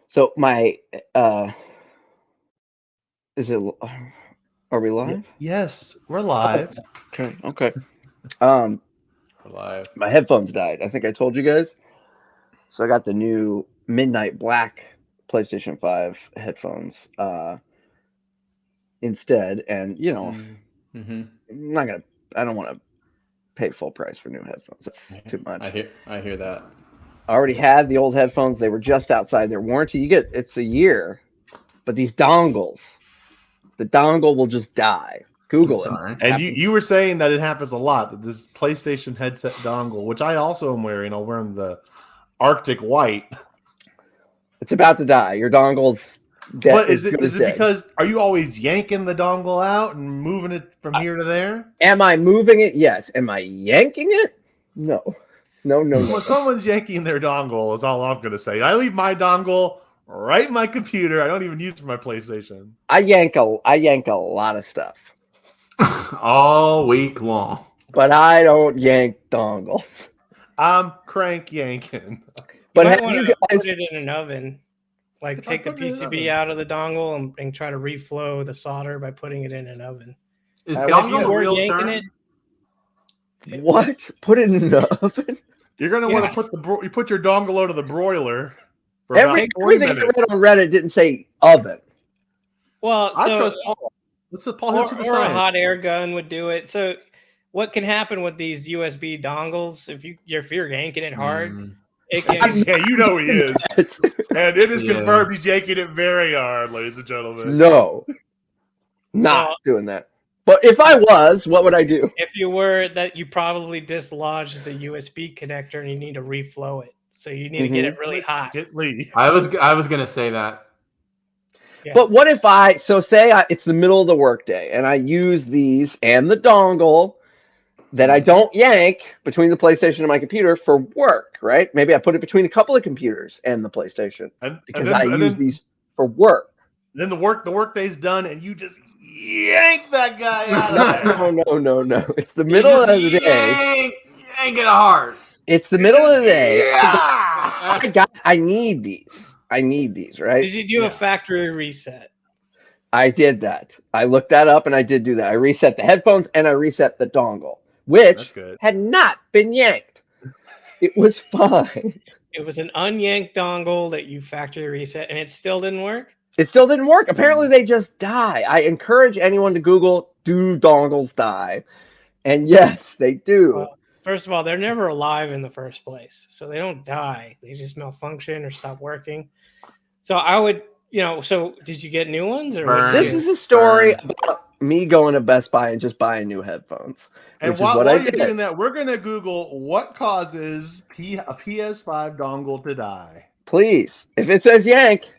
So my is it? Are we live? Yes, we're live. Okay. Um, We're live. my headphones died. I think I told you guys. So I got the new Midnight Black PlayStation 5 headphones instead, and Mm-hmm. I'm not gonna. I don't want to pay full price for new headphones. That's too much. I hear that. I already had the old headphones. They were just outside their warranty. It's a year, but these dongles, the dongle will just die. Google it. Sorry. And you were saying that it happens a lot, that this PlayStation headset dongle, which I also am wearing, I'm wearing the Arctic White. It's about to die. Your dongle's dead. But is it dead. because are you always yanking the dongle out and moving it from here to there? Am I moving it? Yes. Am I yanking it? No. When someone's yanking their dongle is all I'm going to say. I leave my dongle right in my computer. I don't even use it for my PlayStation. I yank a lot of stuff. All week long. But I don't yank dongles. I'm crank yanking. But you have might you want to guys put it in an oven? Like If I take the put it in an PCB oven. out of the dongle and try to reflow the solder by putting it in an oven. Is If dongle you a were real yanking term? it, what? Put it in the oven? You're going to want Yeah. to put your dongle out of the broiler for about 40 Everything I minutes. read on Reddit didn't say oven. well, I so trust Paul. Let's Paul. Here's the or a science. hot air gun would do it. So what can happen with these USB dongles if you're yanking it hard, Mm. it can Yeah, you know he is. And it is Yeah. confirmed he's yanking it very hard, ladies and gentlemen. No. Not Well- doing that. But if I was, what would I do? if you were that you probably dislodged the USB connector and you need to reflow it. So you need to get it really hot. Get Lee. I was gonna say that. Yeah. But what if it's the middle of the workday and I use these and the dongle that I don't yank between the PlayStation and my computer for work, right? Maybe I put it between a couple of computers and the PlayStation because I use these for work. Then the workday's done, and you just yank that guy out of there. No. It's the middle of the day. Yank it hard. It's the middle of the day. Yeah. I need these, right? Did you do a factory reset? I did that. I looked that up and I did do that. I reset the headphones and I reset the dongle, which That's good. had not been yanked. It was fine. It was an unyanked dongle that you factory reset, and it still didn't work. It still didn't work. Apparently, they just die. I encourage anyone to Google, do dongles die? And yes, they do. Well, first of all, they're never alive in the first place, so they don't die. They just malfunction or stop working. So I would, So did you get new ones, or Burn. what'd you This do? is a story about me going to Best Buy and just buying new headphones. And which is while what I you're did. doing that, we're going to Google what causes a PS5 dongle to die. Please, if it says yank,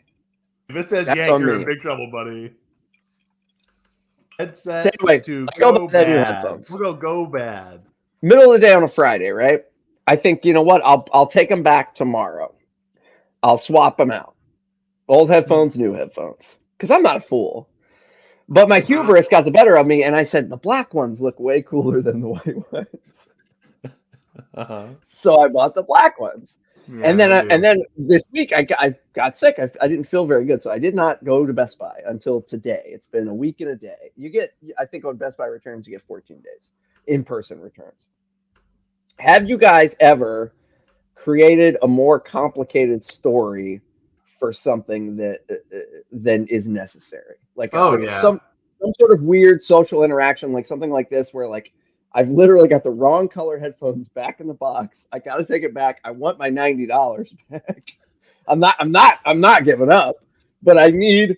If it says That's yank, on you're me. in big trouble, buddy. Headset So anyway, to I go go buy the new bad. headphones. We'll go bad. middle of the day on a Friday, right? I think, you know what? I'll take them back tomorrow. I'll swap them out. Old headphones, new headphones. Because I'm not a fool. But my hubris got the better of me, and I said, the black ones look way cooler than the white ones. Uh-huh. So I bought the black ones. Yeah, and then I do. and then this week I got sick. I didn't feel very good, so I did not go to Best Buy until today. It's been a week and a day. I think on Best Buy returns you get 14 days in-person returns. Have you guys ever created a more complicated story for something than is necessary? Like some sort of weird social interaction, like something like this, where like I've literally got the wrong color headphones back in the box. I got to take it back. I want my $90 back. I'm not giving up, but I need.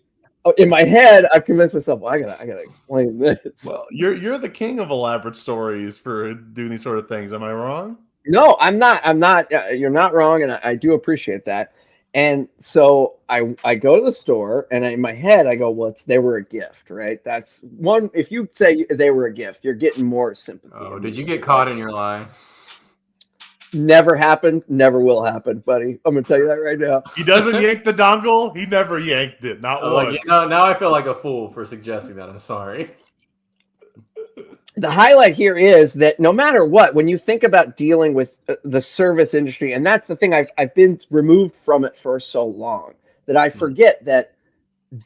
In my head, I've convinced myself. Well, I gotta explain this. Well, you're the king of elaborate stories for doing these sort of things. Am I wrong? No, I'm not. You're not wrong, and I do appreciate that. And so I go to the store, and in my head I go, well, they were a gift, right? That's one. If you say they were a gift, you're getting more sympathy. Oh, did you get caught in your lie? Never happened. Never will happen, buddy. I'm gonna tell you that right now. He doesn't yank the dongle. He never yanked it. Not once. Now I feel like a fool for suggesting that. I'm sorry. The highlight here is that no matter what, when you think about dealing with the service industry, and that's the thing, I've been removed from it for so long. that I forget that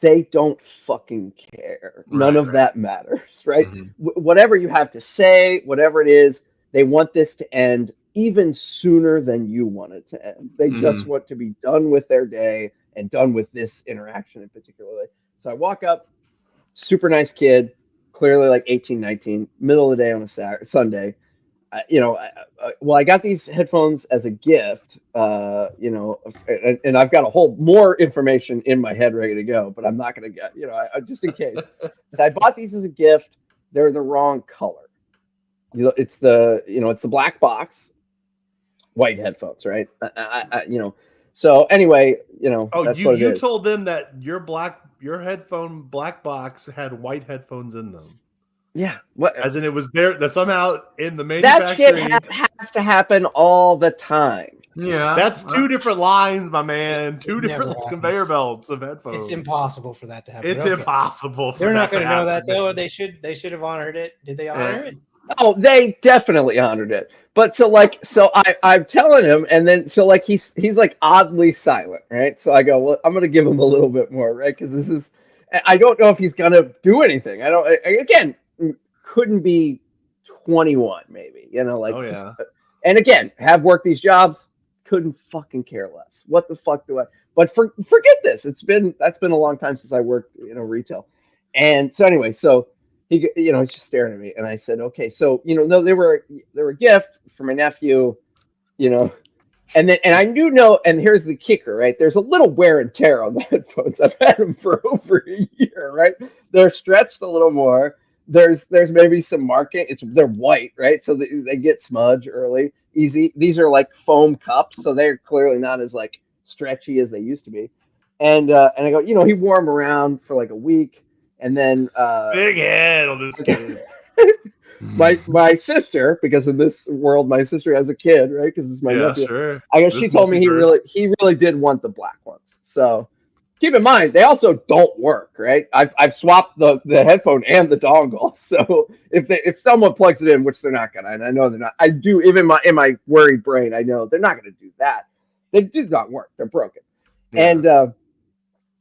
they don't fucking care. None of that matters, right? Mhm. Whatever you have to say, whatever it is, they want this to end even sooner than you want it to end. They just want to be done with their day and done with this interaction in particular. So I walk up, super nice kid, clearly like 18, 19, middle of the day on a Sunday. I got these headphones as a gift, and I've got a whole more information in my head ready to go, but I'm not going to get, just in case. So I bought these as a gift. They're the wrong color. It's the black box, white headphones, right? So anyway, that's what it you is. told them that your headphone black box had white headphones in them. Yeah, what? As in, it was there that somehow in the That shit manufacturing. has to happen all the time. Yeah, That's two different lines, my man. Two never different happens. conveyor belts of headphones. It's impossible for that to happen. It's Okay. impossible. They're not going to know that happen. though. They should have honored it. Did they honor it? Oh, they definitely honored it. But I'm telling him, and then he's like oddly silent, right? So I go, well, I'm gonna give him a little bit more, right? Because I don't know if he's gonna do anything. Again, couldn't be 21, maybe, Oh yeah. And again, have worked these jobs, couldn't fucking care less. What the fuck do I? But forget this. That's been a long time since I worked, retail. And so anyway, he's just staring at me, and I said, okay, so no, they were a gift for my nephew, and I knew and here's the kicker, right? There's a little wear and tear on the headphones. I've had them for over a year, right? They're stretched a little more. There's maybe some marking. They're white, right? So they get smudge early, easy. These are like foam cups, so they're clearly not as like stretchy as they used to be. And I go, he wore them around for like a week. And then big head on this kid. my sister, because in this world my sister has a kid, right? Because it's my nephew. Sure. I guess she told me he really did want the black ones. So keep in mind they also don't work, right? I've swapped the headphone and the dongle. So if someone plugs it in, which they're not gonna, and I know they're not, I do even in my worried brain, I know they're not gonna do that. They do not work. They're broken. Yeah.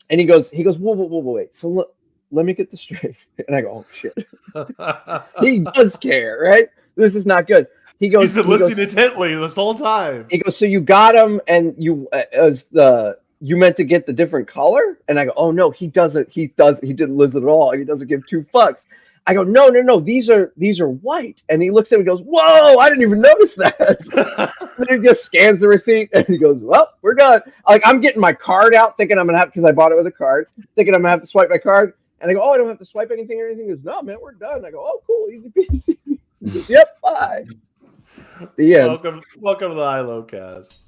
And he goes, whoa, wait. So look. Let me get this straight. And I go, oh, shit. He does care, right? This is not good. He's been listening intently this whole time. He goes, so you got him and you meant to get the different color? And I go, oh, no, he doesn't. He didn't listen at all. He doesn't give two fucks. I go, no, these are white. And he looks at me and goes, whoa, I didn't even notice that. And he just scans the receipt and he goes, well, we're done. Like, I'm getting my card out thinking I'm going to have, because I bought it with a card, thinking I'm going to have to swipe my card. And I go, oh, I don't have to swipe anything or anything. He goes, no, man, we're done. I go, oh, cool, easy peasy. He goes, yep, bye. The end. Welcome to the HiLo cast.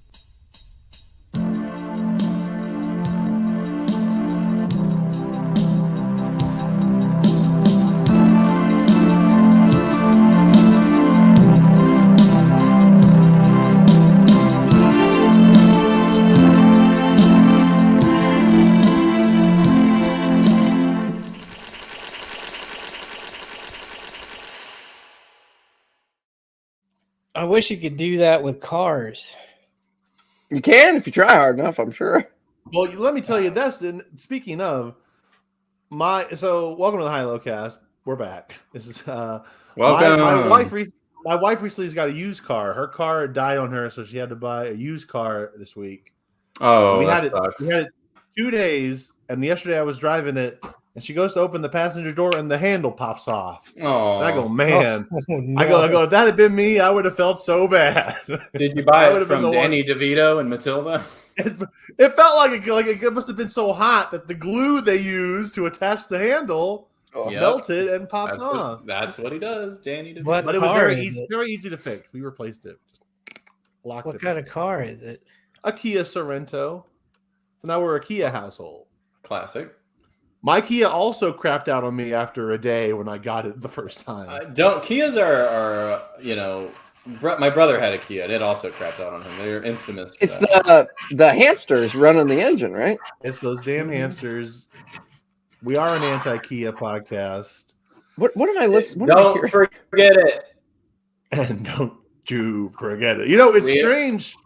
I wish you could do that with cars. You can if you try hard enough, I'm sure. Well, let me tell you this. And speaking of welcome to the HiLo cast. We're back. This is welcome. My wife recently has got a used car. Her car died on her, so she had to buy a used car this week. Oh, sucks. We had it 2 days, and yesterday I was driving it. And she goes to open the passenger door, and the handle pops off. Oh, and I go, man. Oh, no. I go. If that had been me, I would have felt so bad. Did you buy it from Danny DeVito and Matilda? It felt like it must have been so hot that the glue they used to attach the handle melted and popped off. That's what he does, Danny DeVito. But it was very easy to fix. We replaced it. What kind of car is it? A Kia Sorento. So now we're a Kia household. Classic. My Kia also crapped out on me after a day when I got it the first time. Kias are my brother had a Kia. It also crapped out on him. They're infamous. It's the hamsters running the engine, right? It's those damn hamsters. We are an anti-Kia podcast. What am I listening? Don't forget it. And don't you forget it. It's strange.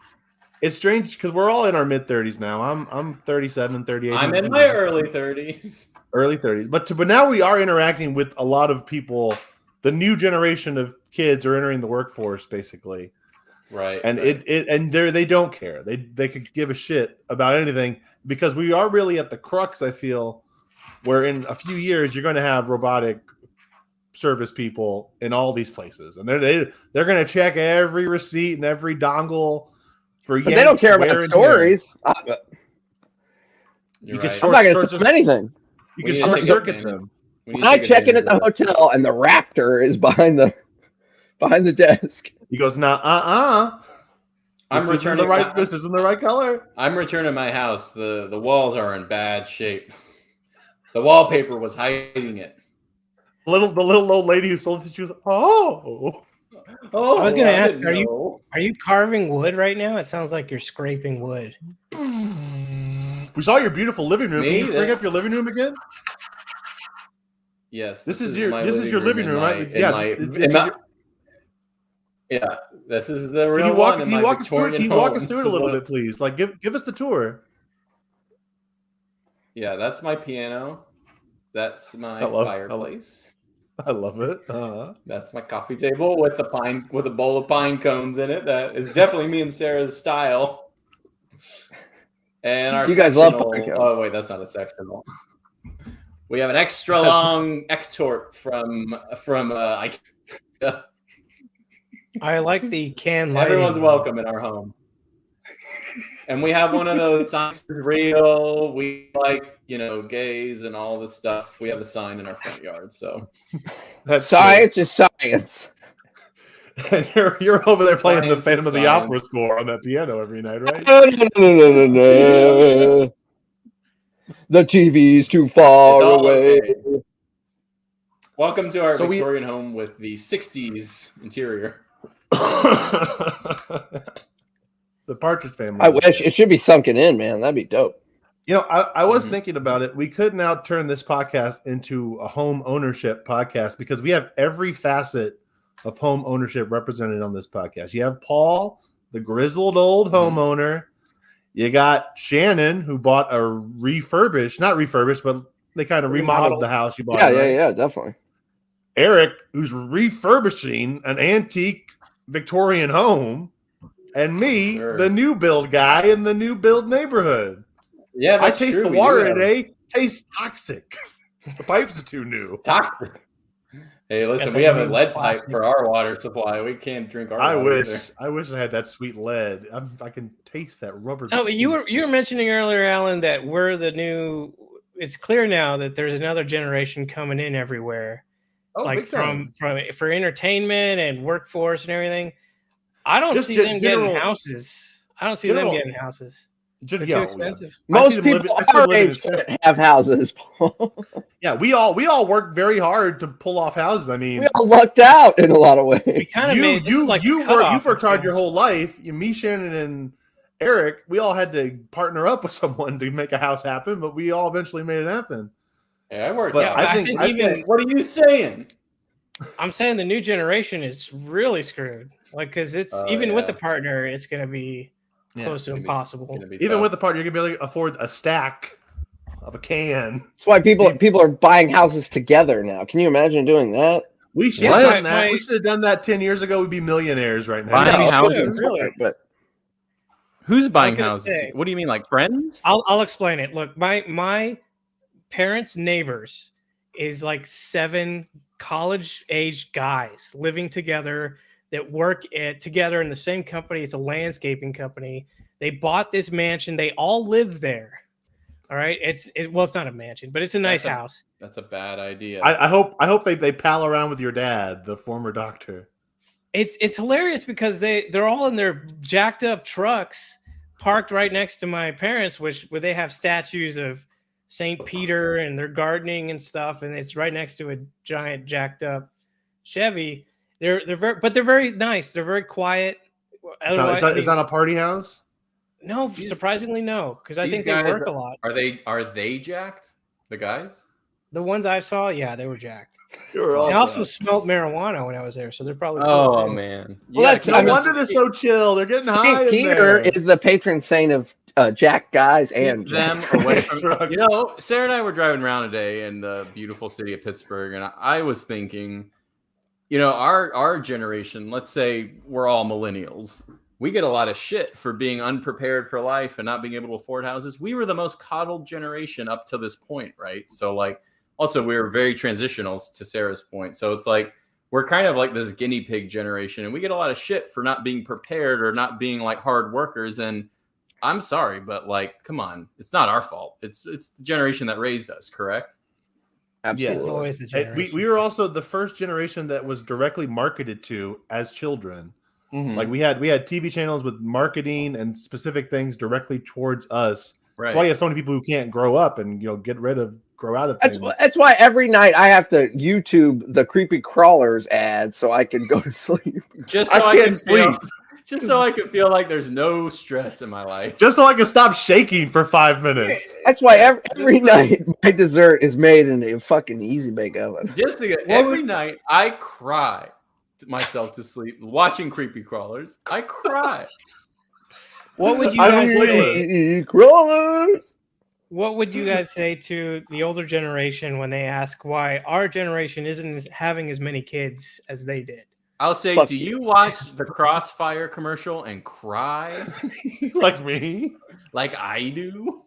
It's strange because we're all in our mid-30s now. I'm 37, 38. I'm in my early 30s. Early 30s. But now we are interacting with a lot of people. The new generation of kids are entering the workforce, basically. Right. And right. they don't care. They could give a shit about anything because we are really at the crux, I feel, where in a few years you're going to have robotic service people in all these places, and they're going to check every receipt and every dongle for. But they don't care about stories. You can I'm not going to tell them anything. You can short circuit them. When I check in at the hotel and the Raptor is behind the desk, he goes, "Nah, I'm returning this isn't the right color." I'm returning my house. The walls are in bad shape. The wallpaper was hiding it. The little old lady who sold the shoes. Oh, I was going to ask, are you carving wood right now? It sounds like you're scraping wood. We saw your beautiful living room. Me? Can you bring up your living room again? Yes. This is your living room, right? Yeah. This is the real Can you walk us through it a little bit, please? Like, give us the tour. Yeah, that's my piano. That's my fireplace. I love it. That's my coffee table with a bowl of pine cones in it. That is definitely me and Sarah's style. And our you guys love pine cones. Oh wait, that's not a sectional. We have an extra long Ectort from IKEA. I like the can lighting. Everyone's welcome in our home. And we have one of those signs real. We like, gays and all this stuff. We have a sign in our front yard. So science is science. And you're over there playing the Phantom of the Opera score on that piano every night, right? No. The TV's too far away. Okay. Welcome to our Victorian home with the 60s interior. The Partridge Family. I wish it should be sunken in, man. That'd be dope. I was thinking about it. We could now turn this podcast into a home ownership podcast because we have every facet of home ownership represented on this podcast. You have Paul, the grizzled old homeowner. You got Shannon, who bought a not refurbished, but they kind of remodeled the house you bought. Yeah, definitely. Eric, who's refurbishing an antique Victorian home. And me, the new build guy in the new build neighborhood. Yeah, I taste the water today. Tastes toxic. The pipes are too new. Toxic. Hey, listen, we have a lead pipe for our water supply. We can't drink our water. I wish I had that sweet lead. I can taste that rubber. Oh, but you were mentioning earlier, Alan, that we're the new. It's clear now that there's another generation coming in everywhere, like from for entertainment and workforce and everything. I don't see them getting houses. I don't see them getting houses. They're too expensive. Most people our age have houses. Yeah, we all work very hard to pull off houses. I mean, we all lucked out in a lot of ways. You've worked hard your whole life. Me, Shannon, and Eric, we all had to partner up with someone to make a house happen, but we all eventually made it happen. Yeah, I worked. But out. I think what are you saying? I'm saying the new generation is really screwed. Like, because it's with the partner, it's going to be close to impossible. Even with the partner, you're going to be able to afford a stack of a can. That's why people are buying houses together now. Can you imagine doing that? We should have done that. We should have done that 10 years ago. We'd be millionaires right now. Buying houses, really? But who's buying houses? What do you mean, like friends? I'll explain it. Look, my parents' neighbors is like 7 college-age guys living together that work together in the same company. It's a landscaping company. They bought this mansion. They all live there. All right. It's not a mansion, but it's a nice house. That's a bad idea. I hope they pal around with your dad, the former doctor. It's hilarious because they're all in their jacked up trucks parked right next to my parents, where they have statues of St. Peter and they're gardening and stuff, and it's right next to a giant jacked up Chevy. They're very nice. They're very quiet. Is that a party house? No, surprisingly no, because I think they work a lot. Are they jacked? The guys? The ones I saw, yeah, they were jacked. You're all I also jacked. smelled marijuana when I was there, so they're probably cool. Oh too. man. Well, that's- No I mean, wonder they're so chill. They're getting high St. in Peter there. is the patron saint of Jack guys and Them Jack. away from Drugs. you know, Sarah and I were driving around today in the beautiful city of Pittsburgh, and I was thinking, you know, our generation, let's say we're all millennials, we get a lot of shit for being unprepared for life and not being able to afford houses. We were the most coddled generation up to this point, right? So like, also we were very transitional, to Sarah's point. So it's like we're kind of like this guinea pig generation, and we get a lot of shit for not being prepared or not being like hard workers. And I'm sorry, but like, come on, it's not our fault. It's the generation that raised us, correct? Absolutely. It's always the Hey, generation. we were also the first generation that was directly marketed to as children. Mhm. Like we had TV channels with marketing and specific things directly towards us. Right. That's why you have so many people who can't grow up and grow out of That's things. that's why every night I have to YouTube the creepy crawlers ad so I can go to sleep. Just so I I can't can sleep. just so I can feel like there's no stress in my life. Just so I can stop shaking for 5 minutes. That's why every night my dessert is made in a fucking easy bake oven. Just to get, every night I cry myself to sleep watching creepy crawlers. I cry. What would you I guys believe say? it. Creepy crawlers. What would you guys say to the older generation when they ask why our generation isn't having as many kids as they did? I'll say, Fuck do you. you watch the Crossfire commercial and cry Like me. like I do?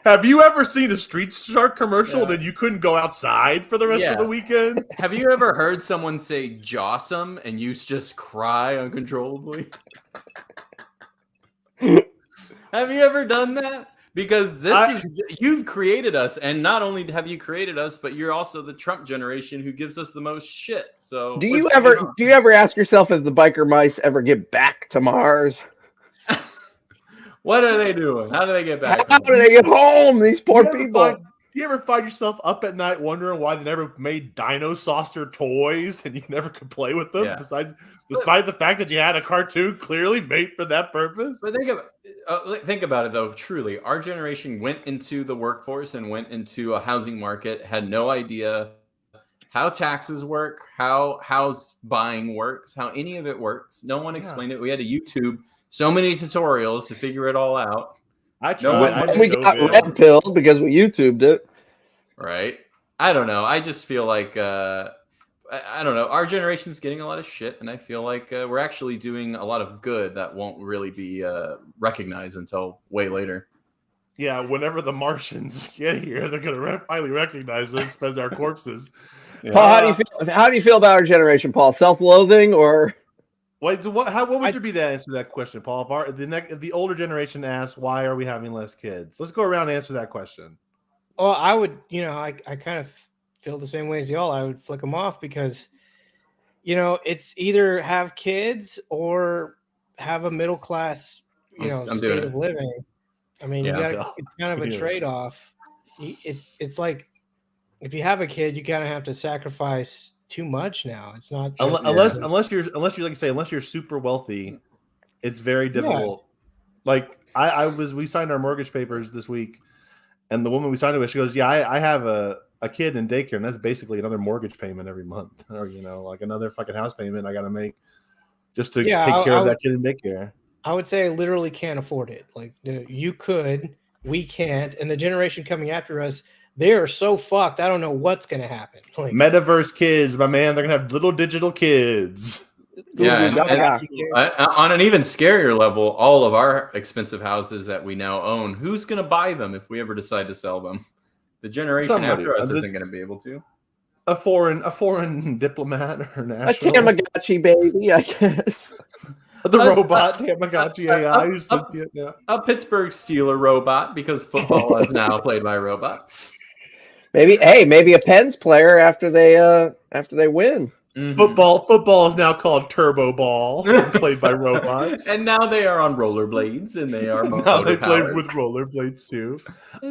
Have you ever seen a Street Shark commercial Yeah. that you couldn't go outside for the rest Yeah. of the weekend? Have you ever heard someone say "jawsome" and you just cry uncontrollably? Have you ever done that? Because you've created us, and not only have you created us, but you're also the Trump generation who gives us the most shit. So Do you ever ask yourself if the biker mice ever get back to Mars? what are they doing? How do they get back? How do they get home? These poor people. Do you ever find yourself up at night wondering why they never made dino saucer toys and you never could play with them? Yeah. Despite the fact that you had a cartoon clearly made for that purpose. But think about it though. Truly, our generation went into the workforce and went into a housing market, had no idea how taxes work, how house buying works, how any of it works. No one explained it. We had to YouTube so many tutorials to figure it all out. I No, tried. We got red pilled because we YouTubed it. Right? I don't know. I just feel like I don't know. Our generation's getting a lot of shit, and I feel like we're actually doing a lot of good that won't really be recognized until way later. Yeah, whenever the Martians get here, they're going to finally recognize us as our corpses. Yeah. Paul, how do you feel about our generation, Paul? Self-loathing or? Wait, so what would you be to answer that question, Paul? If the older generation asks, why are we having less kids? Let's go around and answer that question. Well, I would, I kind of feel the same way as y'all. I would flick them off because, it's either have kids or have a middle class, I'm state doing of living. I mean, Yeah. it's kind of a trade-off. It's like if you have a kid, you kind of have to sacrifice too much now. It's not Unless you're like you say, unless you're super wealthy, it's very difficult. Like we signed our mortgage papers this week, and the woman we signed it with, she goes, "Yeah, I have a kid in daycare, and that's basically another mortgage payment every month, or like another fucking house payment I got to make just to take care of that kid in daycare." I would say I literally can't afford it. Like you could, we can't, and the generation coming after us, they are so fucked. I don't know what's gonna happen. Like Metaverse kids, my man, they're gonna have little digital kids. Yeah, on an even scarier level, all of our expensive houses that we now own, who's going to buy them if we ever decide to sell them? The generation after us isn't going to be able to. A foreign diplomat or national. A Tamagotchi baby, I guess. The robot Tamagotchi AI. A Pittsburgh Steeler robot, because football is now played by robots. Maybe a Pens player after they win. Mm-hmm. Football is now called Turbo Ball, played by robots. And now they are on rollerblades, and they are now they play with rollerblades too.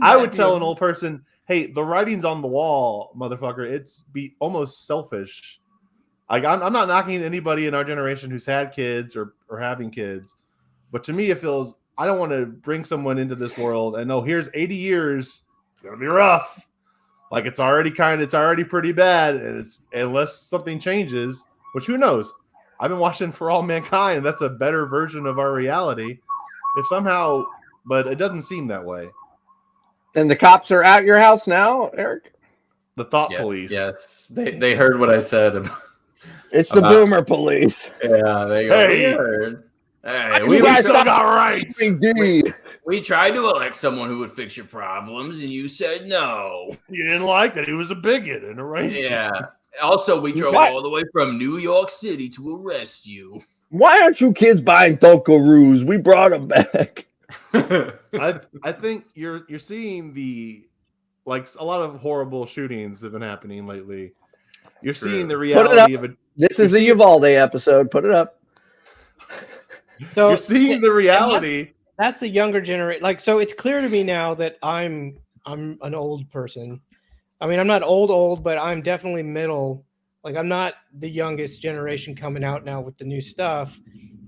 I would tell an old person, "Hey, the writing's on the wall, motherfucker. It's be almost selfish." Like I'm not knocking anybody in our generation who's had kids or having kids, but to me it feels I don't want to bring someone into this world and here's 80 years. It's gonna be rough. Like it's already pretty bad, and it's unless something changes, which who knows? I've been watching For All Mankind, and that's a better version of our reality. If somehow, but it doesn't seem that way. And the cops are at your house now, Eric? The thought police. Yes, they heard what I said. It's the boomer police. Yeah, they go. Hey. We heard. Hey, We guys still got rights. We tried to elect someone who would fix your problems, and you said no. You didn't like that he was a bigot and a racist. Yeah. Also, we drove What? all the way from New York City to arrest you. Why aren't you kids buying Dunkaroos? We brought them back. I think you're seeing like a lot of horrible shootings have been happening lately. You're seeing the reality of it. This is the Uvalde episode. Put it up. So you're seeing the reality. That's the younger generation. Like, so it's clear to me now that I'm an old person. I mean, I'm not old, but I'm definitely middle. Like, I'm not the youngest generation coming out now with the new stuff.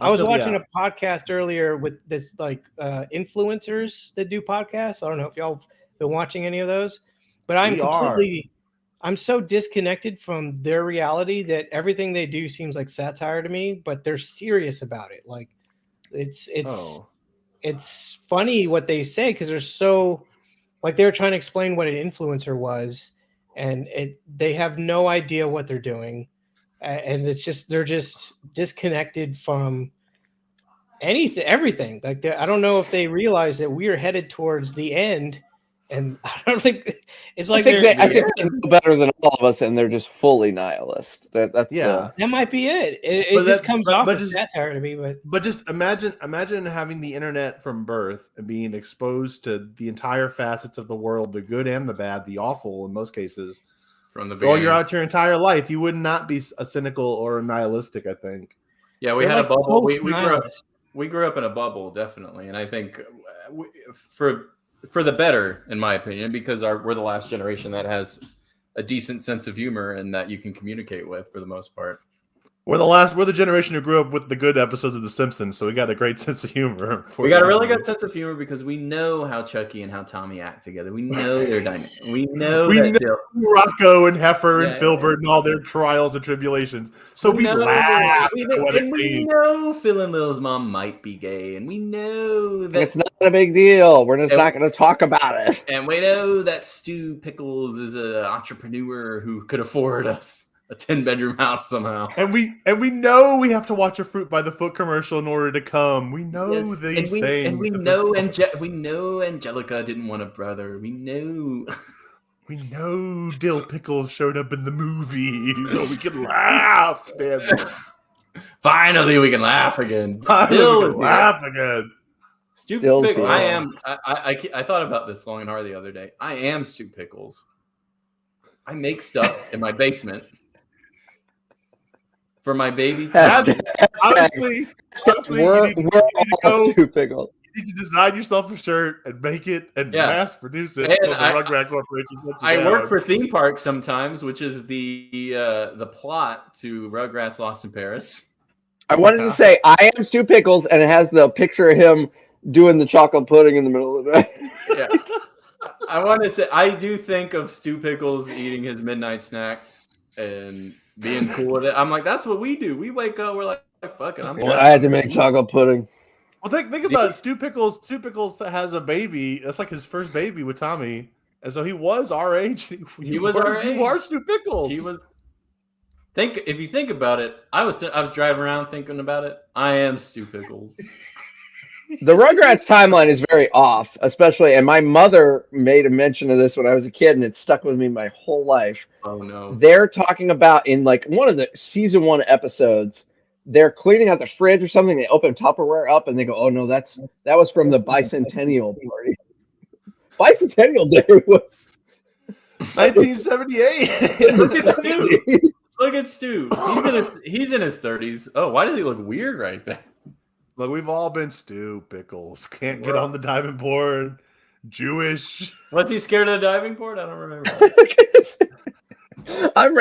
I was watching a podcast earlier with this like influencers that do podcasts. I don't know if y'all been watching any of those, but I'm so disconnected from their reality that everything they do seems like satire to me, but they're serious about it. Like it's funny what they say because they're so like they were trying to explain what an influencer was, and they have no idea what they're doing, and it's just they're just disconnected from everything. Like I don't know if they realize that we are headed towards the end, and I don't think it's like I think they know better than all of us, and they're just fully nihilist. That might be it. It just comes off as satire to me, but just imagine having the internet from birth and being exposed to the entire facets of the world, the good and the bad, the awful in most cases. From the beginning. All you're out your entire life, you would not be a cynical or a nihilistic, I think. Yeah, we had a bubble. We grew up in a bubble, definitely, and I think for the better, in my opinion, because we're the last generation that has a decent sense of humor and that you can communicate with for the most part. We're the generation who grew up with the good episodes of The Simpsons, so we got a great sense of humor. We got a really good sense of humor because we know how Chucky and how Tommy act together. We know their dynamic. We know Rocco and Heifer and Filbert and all their trials and tribulations. So we laugh. We know Phil and Lil's mom might be gay, and we know that it's not a big deal. We're just not going to talk about it. And we know that Stu Pickles is an entrepreneur who could afford us a 10-bedroom house somehow. And we know we have to watch a Fruit by the Foot commercial in order to come. We know these things. And we know Angelica didn't want a brother. We know Dill Pickles showed up in the movie so we can laugh. Damn it. Finally we can laugh again. Stu Pickles. I thought about this long and hard the other day. I am Stu Pickles. I make stuff in my basement for my baby. Honestly, we're all Stu Pickles. You need to design yourself a shirt and make it and mass produce it. And Rugrat Corporation. I work for theme parks sometimes, which is the plot to Rugrats Lost in Paris. I wanted to say I am Stu Pickles, and it has the picture of him doing the chocolate pudding in the middle of the night. Yeah. I want to say I do think of Stu Pickles eating his midnight snack and being cool with it. I'm like, that's what we do. We wake up, we're like fuck it. I had to make chocolate pudding. Well, think about it. Stu Pickles has a baby. That's like his first baby with Tommy, and so he was our age. He was our age. You are Stu Pickles. He was. If you think about it, I was driving around thinking about it. I am Stu Pickles. The Rugrats timeline is very off, especially, and my mother made a mention of this when I was a kid, and it stuck with me my whole life. Oh no! They're talking about in like one of the season 1 episodes, they're cleaning out the fridge or something. They open Tupperware up, and they go, "Oh no, that was from the bicentennial party." Bicentennial Day was 1978. Look at Stu. Look at Stu. He's in his 30s. Oh, why does he look weird right there? Look, we've all been Stu Pickles. Can't get on the diving board. Jewish. Was he scared of the diving board? I don't remember. I'm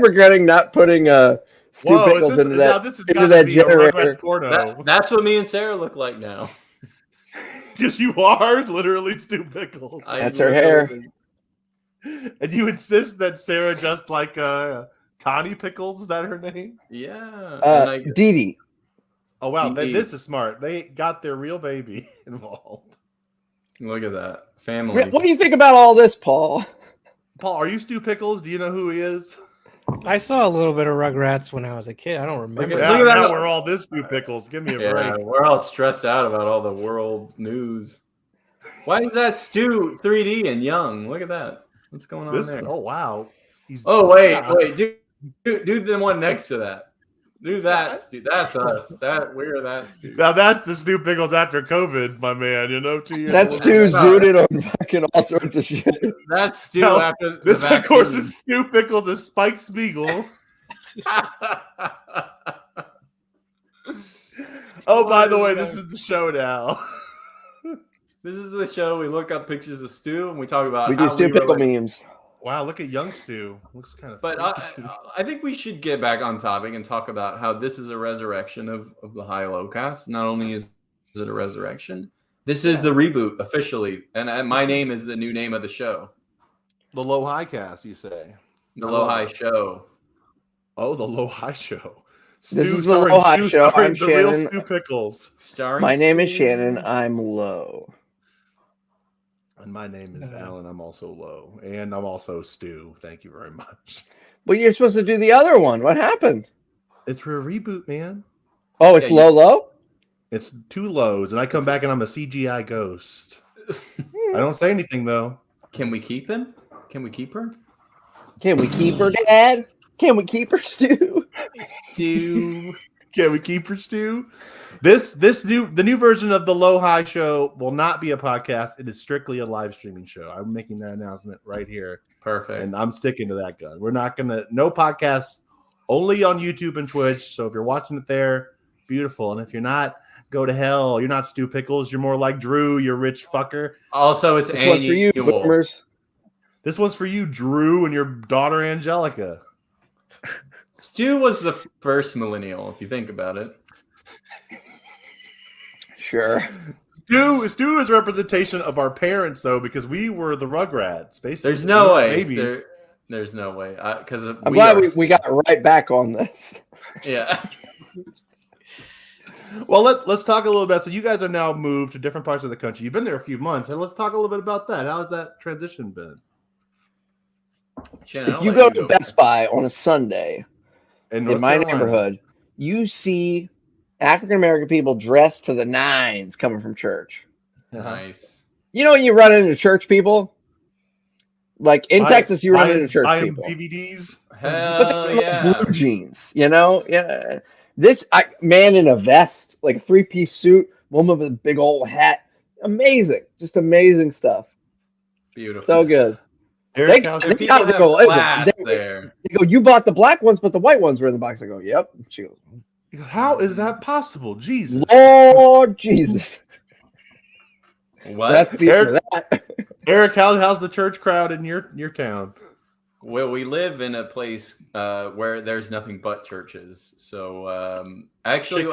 regretting not putting Stu Pickles into that generator. That's what me and Sarah look like now. Because you are literally Stu Pickles. That's her hair. And you insist that Sarah just like Connie Pickles, is that her name? Yeah. And Dee Dee. Oh wow, Dee. this is smart. They got their real baby involved. Look at that family. What do you think about all this, Paul? Paul, are you Stu Pickles? Do you know who he is? I saw a little bit of Rugrats when I was a kid. I don't remember. Look Yeah, at that. now we're all this Stu Pickles. Give me a Yeah, break. we're all stressed out about all the world news. Why is that Stu 3D and young? Look at that. What's going on there? Oh wow. Wait. Do the one next to that. Do that, Stu. That's us. We're that Stu. Now that's the Stu Pickles after COVID, my man. 2 years. That's Stu zooted on fucking all sorts of shit. That's Stu No, after this, the of course, vaccine. is Stu Pickles as Spike Spiegel. Oh, by the way, this is the show now. This is the show. We look up pictures of Stu and we talk about We do Stu Pickle memes. Wow, look at young Stu. Looks kind of. But I think we should get back on topic and talk about how this is a resurrection of the HiLo cast. Not only is it a resurrection, this is the reboot officially, and my name is the new name of the show. The Low High Cast, you say? The Low High Show. Oh, the Low High Show. This is the Low High Show. I'm the real Shannon. Stu Pickles. Starring My name is Stu. Shannon. I'm low. And my name is Alan. I'm also low. And I'm also Stu. Thank you very much. Well, you're supposed to do the other one. What happened? It's for a reboot, man. Oh, it's low? It's 2 lows, and I come back and I'm a CGI ghost. I don't say anything, though. Can we keep him? Can we keep her? Can we keep her, Dad? Can we keep her, Stu? Stu. Can we keep her, Stu? The new version of the Low High Show will not be a podcast. It is strictly a live streaming show. I'm making that announcement right here. Perfect. And I'm sticking to that gun. We're not no podcasts, only on YouTube and Twitch. So if you're watching it there, beautiful. And if you're not, go to hell. You're not Stu Pickles. You're more like Drew, you rich fucker. Also, it's This one's for you, annual. boomers. This one's for you, Drew, and your daughter Angelica. Stu was the first millennial, if you think about it. Sure. Stu is representation of our parents, though, because we were the Rugrats. Basically, There's no way. Babies. There's no way. Because I'm glad we got right back on this. Yeah. Well, let's talk a little bit. So you guys are now moved to different parts of the country. You've been there a few months, and let's talk a little bit about that. How has that transition been? Shannon, If you go to Best Buy on a Sunday In my neighborhood, you see African American people dressed to the nines coming from church. Nice. You know when you run into church people? Like in Texas, you run into church people. DVDs. Hell yeah. Blue jeans, you know? Yeah. This man in a vest, like a 3-piece suit, woman with a big old hat. Amazing. Just amazing stuff. Beautiful. So good. Eric, They People gotta have go, class they there. go, you bought the black ones, but the white ones were in the box. I go, yep. She goes, how is that possible? Jesus. Lord Jesus. What? That's the end of that. Eric, how's the church crowd in your town? Well, we live in a place where there's nothing but churches. So actually,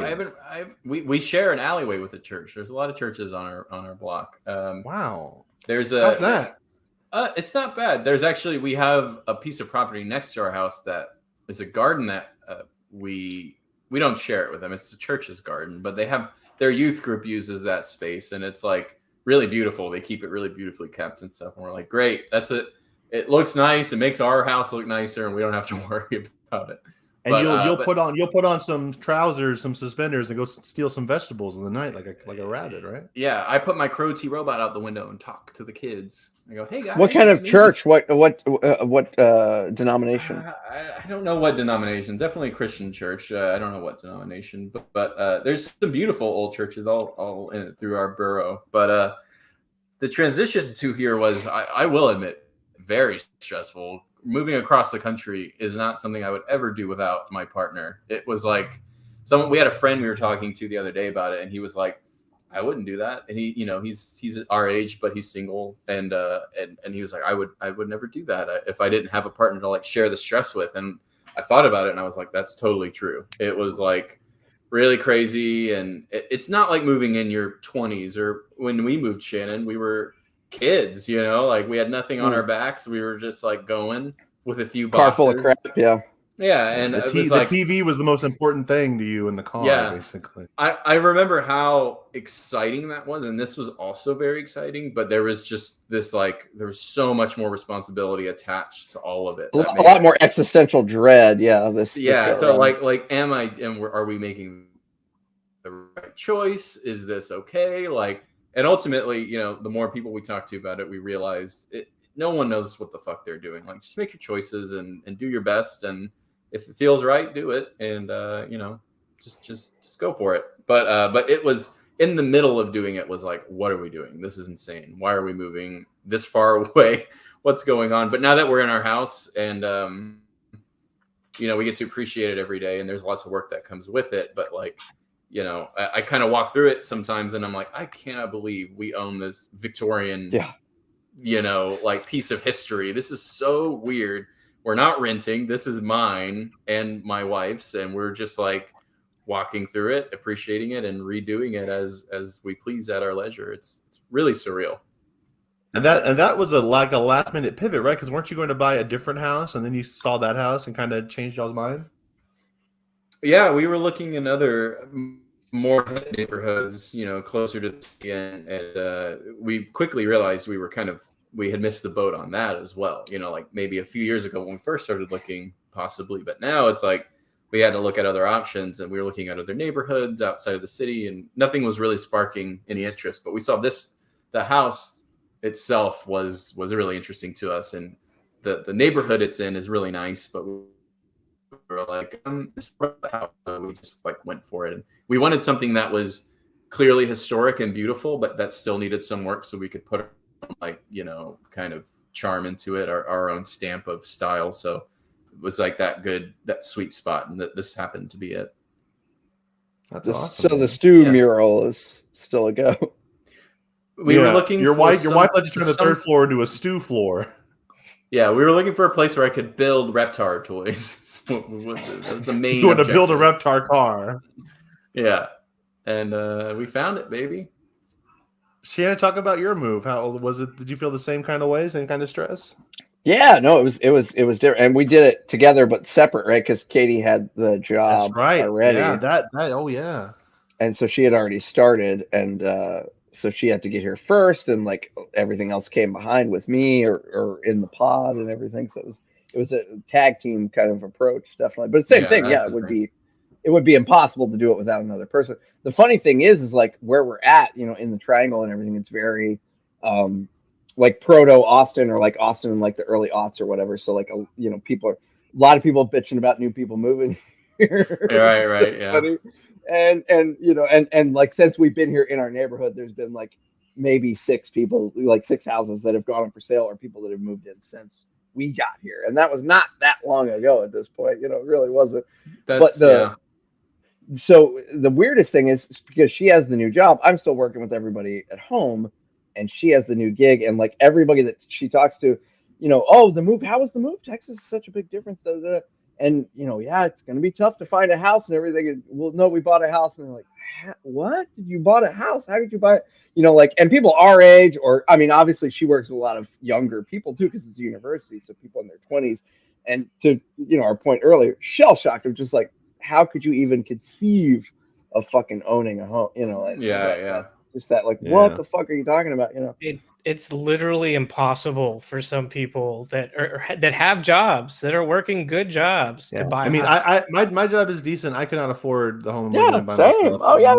we share an alleyway with a church. There's a lot of churches on our block. Wow. How's that? It's not bad. We have a piece of property next to our house that is a garden that we don't share it with them. It's the church's garden, but they have their youth group uses that space, and it's like really beautiful. They keep it really beautifully kept and stuff. And we're like, great, that's it. It looks nice. It makes our house look nicer, and we don't have to worry about it. And you'll put on some trousers, some suspenders, and go steal some vegetables in the night, like a rabbit, right? Yeah, I put my Crow T robot out the window and talk to the kids. I go, "Hey guys, What kind of me." church? What denomination? I don't know what denomination. Definitely a Christian church. I don't know what denomination, but there's some beautiful old churches all in it through our borough. But the transition to here was, I will admit, very stressful. Moving across the country is not something I would ever do without my partner. It was like we had a friend we were talking to the other day about it, and he was like, I wouldn't do that. And he's our age, but he's single, and he was like, I would never do that if I didn't have a partner to like share the stress with. And I thought about it, and I was like, that's totally true. It was like really crazy, and it's not like moving in your 20s or when we moved, Shannon. We were kids, you know, like we had nothing on our backs. We were just like going with a few Car boxes. full of crap, yeah. Yeah, and the it was like, TV was the most important thing to you in the car, Yeah. basically. I remember how exciting that was, and this was also very exciting, but there was just this like there was so much more responsibility attached to all of it. A lot more existential dread, yeah. So are we making the right choice? Is this okay? Like, and ultimately, you know, the more people we talk to about it, we realize no one knows what the fuck they're doing. Like, just make your choices and do your best, and if it feels right, do it, and you know, just go for it. But it was in the middle of doing it was like, what are we doing? This is insane. Why are we moving this far away? What's going on? But now that we're in our house and you know, we get to appreciate it every day, and there's lots of work that comes with it. But like, you know, I kind of walk through it sometimes, and I'm like, I cannot believe we own this Victorian, you know, like piece of history. This is so weird. We're not renting. This is mine and my wife's, and we're just like walking through it, appreciating it, and redoing it as we please at our leisure. It's really surreal. And that was a last minute pivot, right? Because weren't you going to buy a different house, and then you saw that house and kind of changed y'all's mind? Yeah, we were looking in other more neighborhoods, you know, closer to the city, and we quickly realized we had missed the boat on that as well. You know, like maybe a few years ago when we first started looking, possibly, but now it's like we had to look at other options, and we were looking at other neighborhoods outside of the city, and nothing was really sparking any interest. But we saw the house itself was really interesting to us, and the neighborhood it's in is really nice, but we were like, it's the house. So we just like went for it, and we wanted something that was clearly historic and beautiful, but that still needed some work so we could put like, you know, kind of charm into it, our own stamp of style. So it was like that sweet spot, and this happened to be it. That's awesome. So the stew mural is still a go. We were looking. Your wife let you turn the third floor into a stew floor. Yeah, we were looking for a place where I could build Reptar toys. That's the main. You want to build a Reptar car? Yeah, and we found it, baby. Shannon, talk about your move. How was it? Did you feel the same kind of way, same kind of stress? Yeah, no, it was different, and we did it together but separate, right? Because Katie had the job already. Yeah, oh yeah. And so she had already started, and so she had to get here first, and like everything else came behind with me or in the pod and everything. So it was a tag team kind of approach, definitely. But same thing, yeah, it would be impossible to do it without another person. The funny thing is like where we're at, you know, in the triangle and everything, it's very like proto Austin, or like Austin in like the early aughts or whatever. So like you know, a lot of people bitching about new people moving here. Right, yeah. Funny. And you know, and like since we've been here in our neighborhood, there's been like maybe 6 houses that have gone up for sale, or people that have moved in since we got here, and that was not that long ago at this point. You know, it really wasn't. So the weirdest thing is because she has the new job, I'm still working with everybody at home, and she has the new gig, and like everybody that she talks to, you know, how was the move? Texas is such a big difference. And, you know, yeah, it's going to be tough to find a house and everything. And, well, no, we bought a house. And they're like, what? You bought a house? How did you buy it? You know, like, and people our age, or, I mean, obviously she works with a lot of younger people too, because it's a university. So people in their 20s. And to, you know, our point earlier, shell shocked of just like, how could you even conceive of fucking owning a home? You know, like, just that, like, what the fuck are you talking about? You know, it's literally impossible for some people that have jobs, that are working good jobs, to buy. I mean, my job is decent. I cannot afford the home. Yeah, by same. myself. Oh yeah,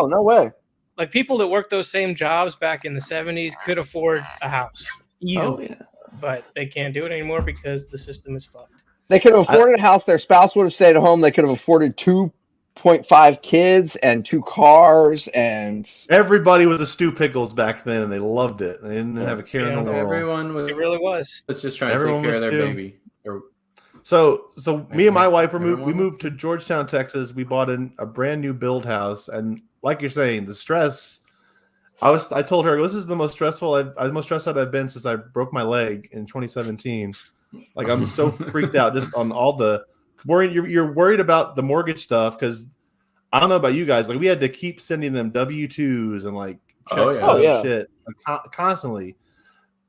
no way. Like people that worked those same jobs back in the 70s could afford a house easily, but they can't do it anymore because the system is fucked. They could have afforded a house. Their spouse would have stayed at home. They could have afforded 2.5 kids and 2 cars, and everybody was a Stu Pickles back then, and they loved it. They didn't have a care in the world. It really was. Let's just try and take care of their baby. So me and my wife we moved to Georgetown, Texas. We bought a brand new build house, and like you're saying, the stress. I told her this is the most stressed out I've been since I broke my leg in 2017. Like I'm so freaked out just on all the worry. You're worried about the mortgage stuff because I don't know about you guys. Like we had to keep sending them W-2s and like checks yeah. out of yeah. shit constantly.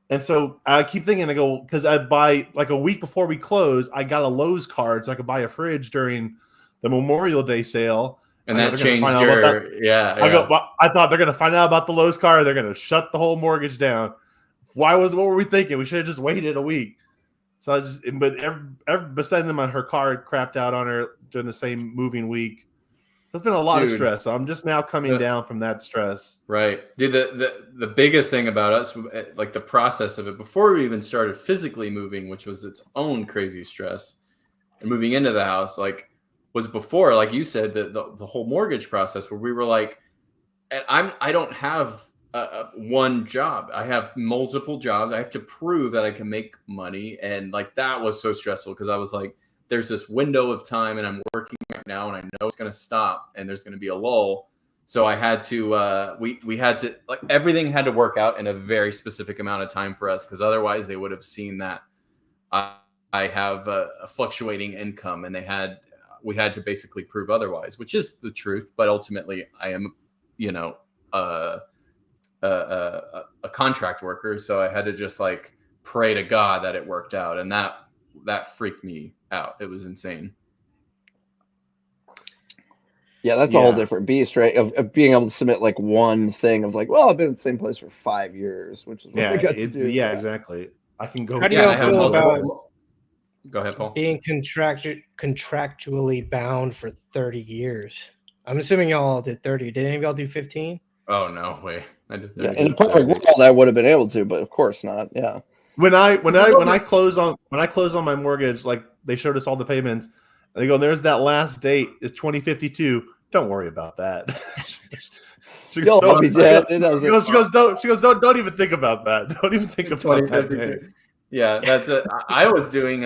And so I keep thinking, I go, because I buy like a week before we close, I got a Lowe's card so I could buy a fridge during the Memorial Day sale. And I go, that they're gonna find changed out about that. your, yeah. I go, well, I thought they're gonna find out about the Lowe's card. They're gonna shut the whole mortgage down. What were we thinking? We should have just waited a week. So I just, but besides them, her card crapped out on her during the same moving week. So it's been a lot of stress. So I'm just now coming down from that stress. Right. Dude, the biggest thing about us, like the process of it, before we even started physically moving, which was its own crazy stress, and moving into the house, like, was before, like you said, the whole mortgage process where we were like, and I don't have one job. I have multiple jobs. I have to prove that I can make money. And like, that was so stressful because I was like, there's this window of time and I'm working right now and I know it's going to stop and there's going to be a lull. So I had to, we had to, like, everything had to work out in a very specific amount of time for us. Because otherwise they would have seen that I have a fluctuating income and we had to basically prove otherwise, which is the truth. But ultimately I am, a contract worker. So I had to just like pray to God that it worked out. And that freaked me out. It was insane. Yeah, that's a whole different beast, right? Of being able to submit like one thing of like, well, I've been in the same place for 5 years, which is what I got to do. Yeah, exactly. I can go. How do you feel about Go ahead, Paul. being contractually bound for 30 years? I'm assuming y'all did 30. Did any of y'all do 15? Oh, no way. I did 30. Yeah, in a perfect world, I would have been able to, but of course not. Yeah. When I closed on my mortgage, like they showed us all the payments, and they go, "There's that last date is 2052. Don't worry about that." You'll be dead. She goes, don't even think about that. Don't even think about that day. Yeah, that's it. I was doing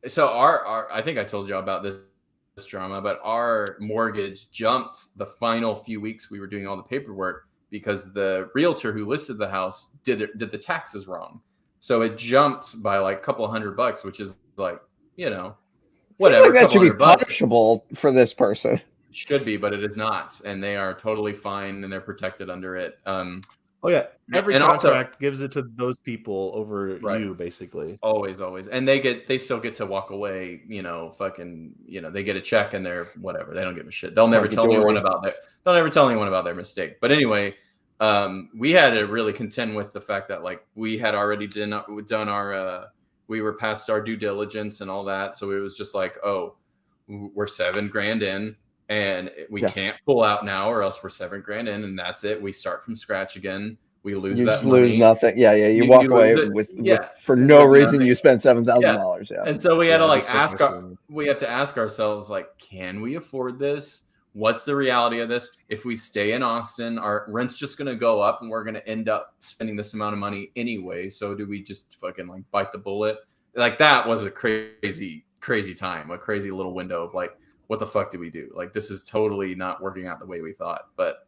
so our I think I told you about this drama, but our mortgage jumped the final few weeks we were doing all the paperwork because the realtor who listed the house did the taxes wrong. So it jumped by like a couple $100, which is like, whatever. Like that should be punishable for this person. It should be, but it is not, and they are totally fine and they're protected under it. Oh yeah, every contract gives it to those people over you, basically. Always, and they still get to walk away. They get a check and they're whatever. They don't give a shit. They'll never tell anyone about their mistake. But anyway, we had to really contend with the fact that like we had already done our we were past our due diligence and all that, so it was just like, oh, we're $7,000 in. And we can't pull out now, or else we're $7,000 in, and that's it. We start from scratch again. We lose that money. Lose nothing. Yeah. You walk away with for no reason. Nothing. You spend $7,000. Yeah. And so we had to like we have to ask ourselves, like, can we afford this? What's the reality of this? If we stay in Austin, our rent's just going to go up, and we're going to end up spending this amount of money anyway. So do we just fucking like bite the bullet? Like, that was a crazy, crazy time, a crazy little window of like, what the fuck do we do? Like, this is totally not working out the way we thought. But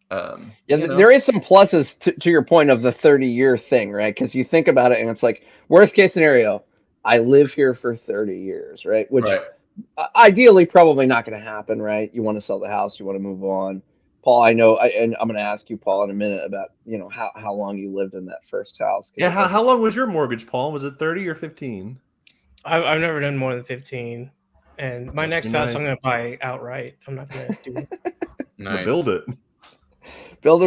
there is some pluses to your point of the 30-year thing, right? Because you think about it and it's like, worst case scenario, I live here for 30 years, right? Which ideally probably not going to happen, right? You want to sell the house, you want to move on. Paul, I know, and I'm going to ask you, Paul, in a minute about, how long you lived in that first house. Yeah, how long was your mortgage, Paul? Was it 30 or 15? I've never done more than 15. And my next house, I'm going to buy outright. I'm not going to do it. Nice. Build it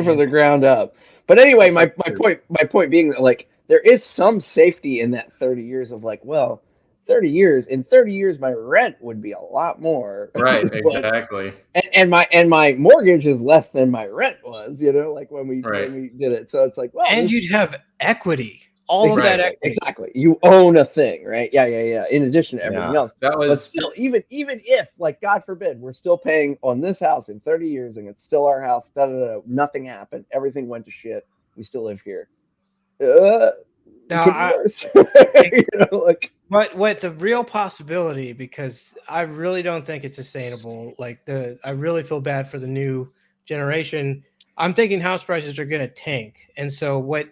from the ground up. But anyway, my point being that like there is some safety in that 30 years of like, well, 30 years. In 30 years, my rent would be a lot more. Right, exactly. and my mortgage is less than my rent was. Like when we did it. So it's like, well, and you'd have equity. All of that equity. Exactly. You own a thing, right? Yeah. In addition to everything else. That was, but still, even if, like, God forbid, we're still paying on this house in 30 years and it's still our house, nothing happened. Everything went to shit. We still live here. What's a real possibility, because I really don't think it's sustainable. Like I really feel bad for the new generation. I'm thinking house prices are going to tank. And so what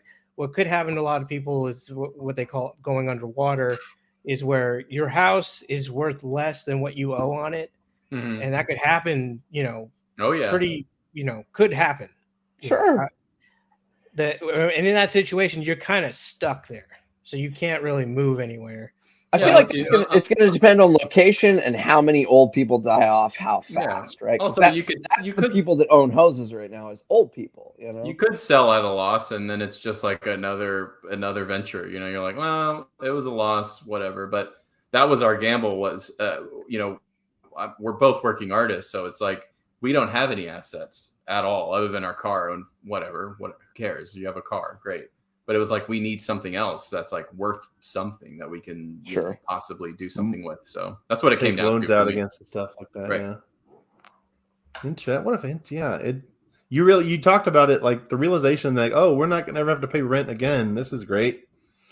could happen to a lot of people is what they call going underwater, is where your house is worth less than what you owe on it. Mm-hmm. And that could happen, Oh yeah. Pretty, could happen. Sure. and in that situation, you're kind of stuck there, so you can't really move anywhere. I feel like it's gonna depend on location and how many old people die off how fast, right? Also, that's you the could people that own houses right now is old people, you know. you could sell at a loss, and then it's just like another venture. You know, you're like, well, it was a loss, whatever. But that was our gamble. Was you know, we're both working artists, so it's like we don't have any assets at all other than our car and whatever. What who cares? You have a car, great. But it was like we need something else that's like worth something that we can possibly do something with. So that's what it came down to. Loans out against and stuff like that. Right. Yeah. What if? Yeah. You talked about it, like the realization that, oh, we're not gonna ever have to pay rent again. This is great.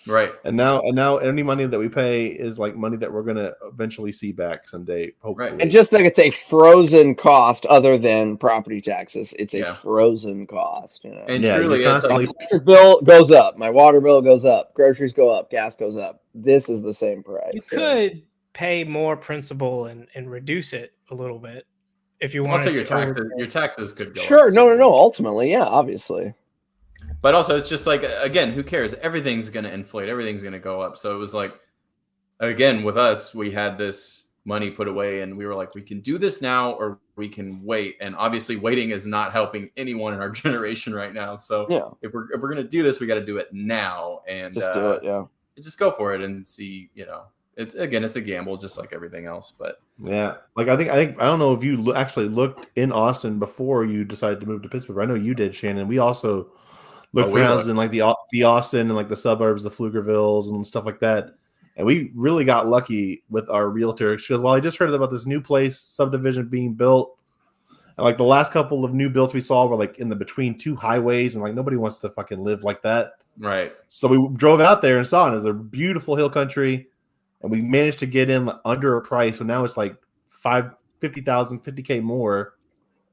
Right. And now any money that we pay is like money that we're gonna eventually see back someday, hopefully. Right. And just like it's a frozen cost other than property taxes, it's a frozen cost, you know. And truly, my electric bill goes up, my water bill goes up, groceries go up, gas goes up. This is the same price. You could pay more principal and reduce it a little bit if you want. Also, your taxes could go up. Sure, no. Ultimately, yeah, obviously. But also, it's just like, again, who cares? Everything's going to inflate. Everything's going to go up. So it was like, again, with us, we had this money put away and we were like, we can do this now or we can wait. And obviously waiting is not helping anyone in our generation right now. So if we're going to do this, we got to do it now and just do it. Just go for it and see, you know, it's a gamble just like everything else. But yeah, like I think I don't know if you actually looked in Austin before you decided to move to Pittsburgh. I know you did, Shannon. We also looked for houses in like the Austin and like the suburbs, the Pflugervilles and stuff like that. And we really got lucky with our realtor. She goes, well, I just heard about this new place subdivision being built. And like the last couple of new builds we saw were like in the between two highways, and like nobody wants to fucking live like that. Right. So we drove out there and saw it. It was a beautiful hill country, and we managed to get in under a price. So now it's like $50,000 more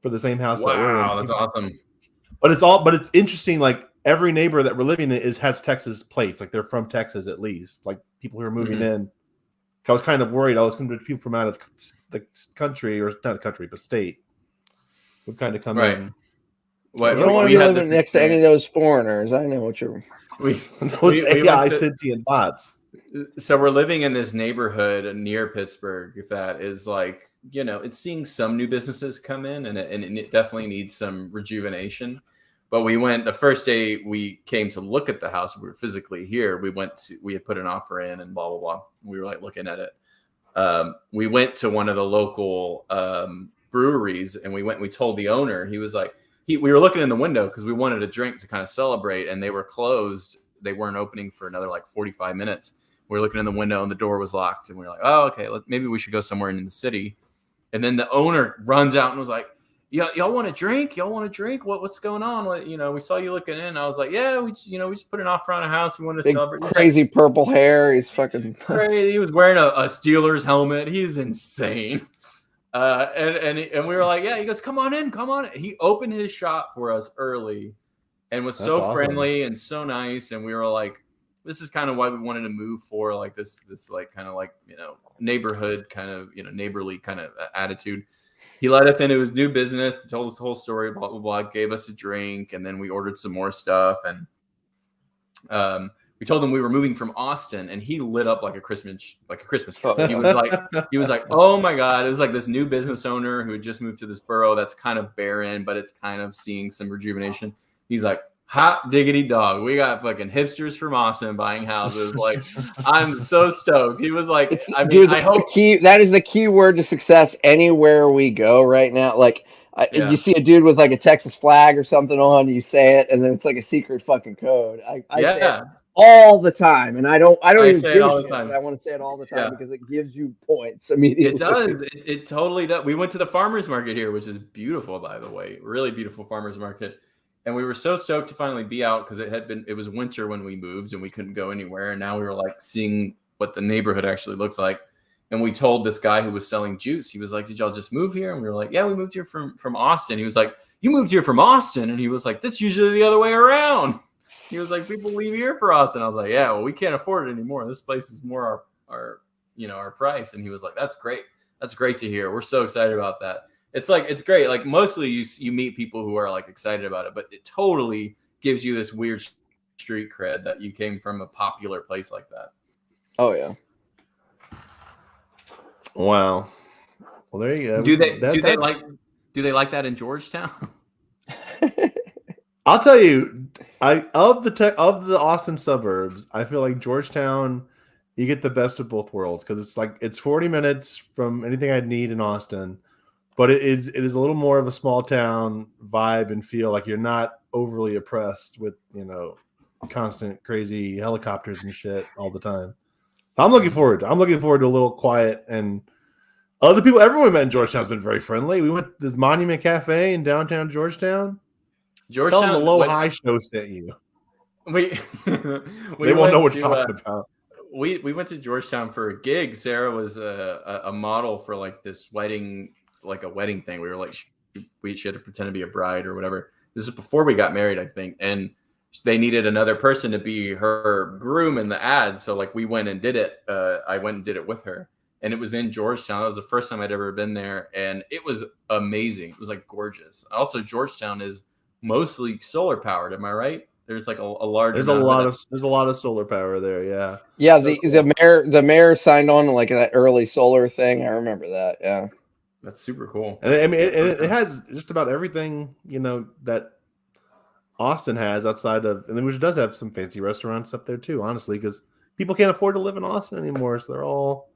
for the same house. Wow, that's awesome. But it's interesting. Like every neighbor that we're living in has Texas plates. Like they're from Texas at least. Like people who are moving in. I was kind of worried. I was coming to people from out of the country, or not the country, but state. We've kind of come in. Well, you don't want to be living next to any of those foreigners. I know what you're. Those AI sentient bots. So we're living in this neighborhood near Pittsburgh that is like, you know, it's seeing some new businesses come in, and it definitely needs some rejuvenation. But we went the first day we came to look at the house. We were physically here. We had put an offer in and blah blah blah. We were like looking at it. We went to one of the local breweries, and we told the owner. He was like, we were looking in the window because we wanted a drink to kind of celebrate, and they were closed. They weren't opening for another like 45 minutes. We were looking in the window and the door was locked, and we were like, oh, okay, maybe we should go somewhere in the city. And then the owner runs out and was like, y'all want a drink? Y'all want a drink? What's going on? We saw you looking in. I was like, yeah, we just put an offer on a house. We wanted to celebrate. Crazy purple hair. He's fucking crazy. He was wearing a Steelers helmet. He's insane. And we were like, yeah. He goes, come on in. He opened his shop for us early, and was so friendly and so nice. And we were like, this is kind of why we wanted to move for like this like kind of like, you know, neighborhood kind of, you know, neighborly kind of attitude. He let us into his new business, told us the whole story, blah, blah, blah, gave us a drink, and then we ordered some more stuff. And we told him we were moving from Austin, and he lit up like a Christmas tree. He was like, oh my God. It was like this new business owner who had just moved to this borough that's kind of barren, but it's kind of seeing some rejuvenation. He's like, hot diggity dog. We got fucking hipsters from Austin buying houses. Like, I'm so stoked. He was like, I mean, dude, I hope that is the key word to success anywhere we go right now. Like, you see a dude with like a Texas flag or something on, you say it, and then it's like a secret fucking code. I say it all the time, and I don't even say it all the time. But I want to say it all the time because it gives you points immediately. It does. It totally does. We went to the farmers market here, which is beautiful, by the way. Really beautiful farmers market. And we were so stoked to finally be out because it was winter when we moved and we couldn't go anywhere. And now we were like seeing what the neighborhood actually looks like. And we told this guy who was selling juice, he was like, did y'all just move here? And we were like, yeah, we moved here from Austin. He was like, you moved here from Austin? And he was like, that's usually the other way around. He was like, people leave here for Austin. I was like, yeah, well, we can't afford it anymore. This place is more our price. And he was like, that's great. That's great to hear. We're so excited about that. It's like, it's great. Like mostly you meet people who are like excited about it, but it totally gives you this weird street cred that you came from a popular place like that. Oh yeah. Wow. Well, there you go. Do they like that in Georgetown? I'll tell you, of the Austin suburbs, I feel like Georgetown, you get the best of both worlds because it's 40 minutes from anything I'd need in Austin, but it is a little more of a small town vibe and feel like you're not overly oppressed with constant crazy helicopters and shit all the time. So I'm looking forward to a little quiet, and other people. Everyone we met in Georgetown's been very friendly. We went to this Monument Cafe in downtown Georgetown. Tell them the Low High Show sent you. They won't know what you're talking about. We went to Georgetown for a gig. Sarah was a model for like this wedding, like a wedding thing. We were like, she had to pretend to be a bride or whatever. This is before we got married, I think, and they needed another person to be her groom in the ad. So like we went and did it. I went and did it with her, and it was in Georgetown. That was the first time I'd ever been there, and it was amazing. It was like gorgeous. Also, Georgetown is mostly solar powered. Am I right? There's like a large. There's a lot of solar power there. Yeah. Yeah. So the mayor signed on to like that early solar thing. I remember that. Yeah. That's super cool. And I mean, it has just about everything that Austin has outside of, and then which does have some fancy restaurants up there too. Honestly, because people can't afford to live in Austin anymore, so they're all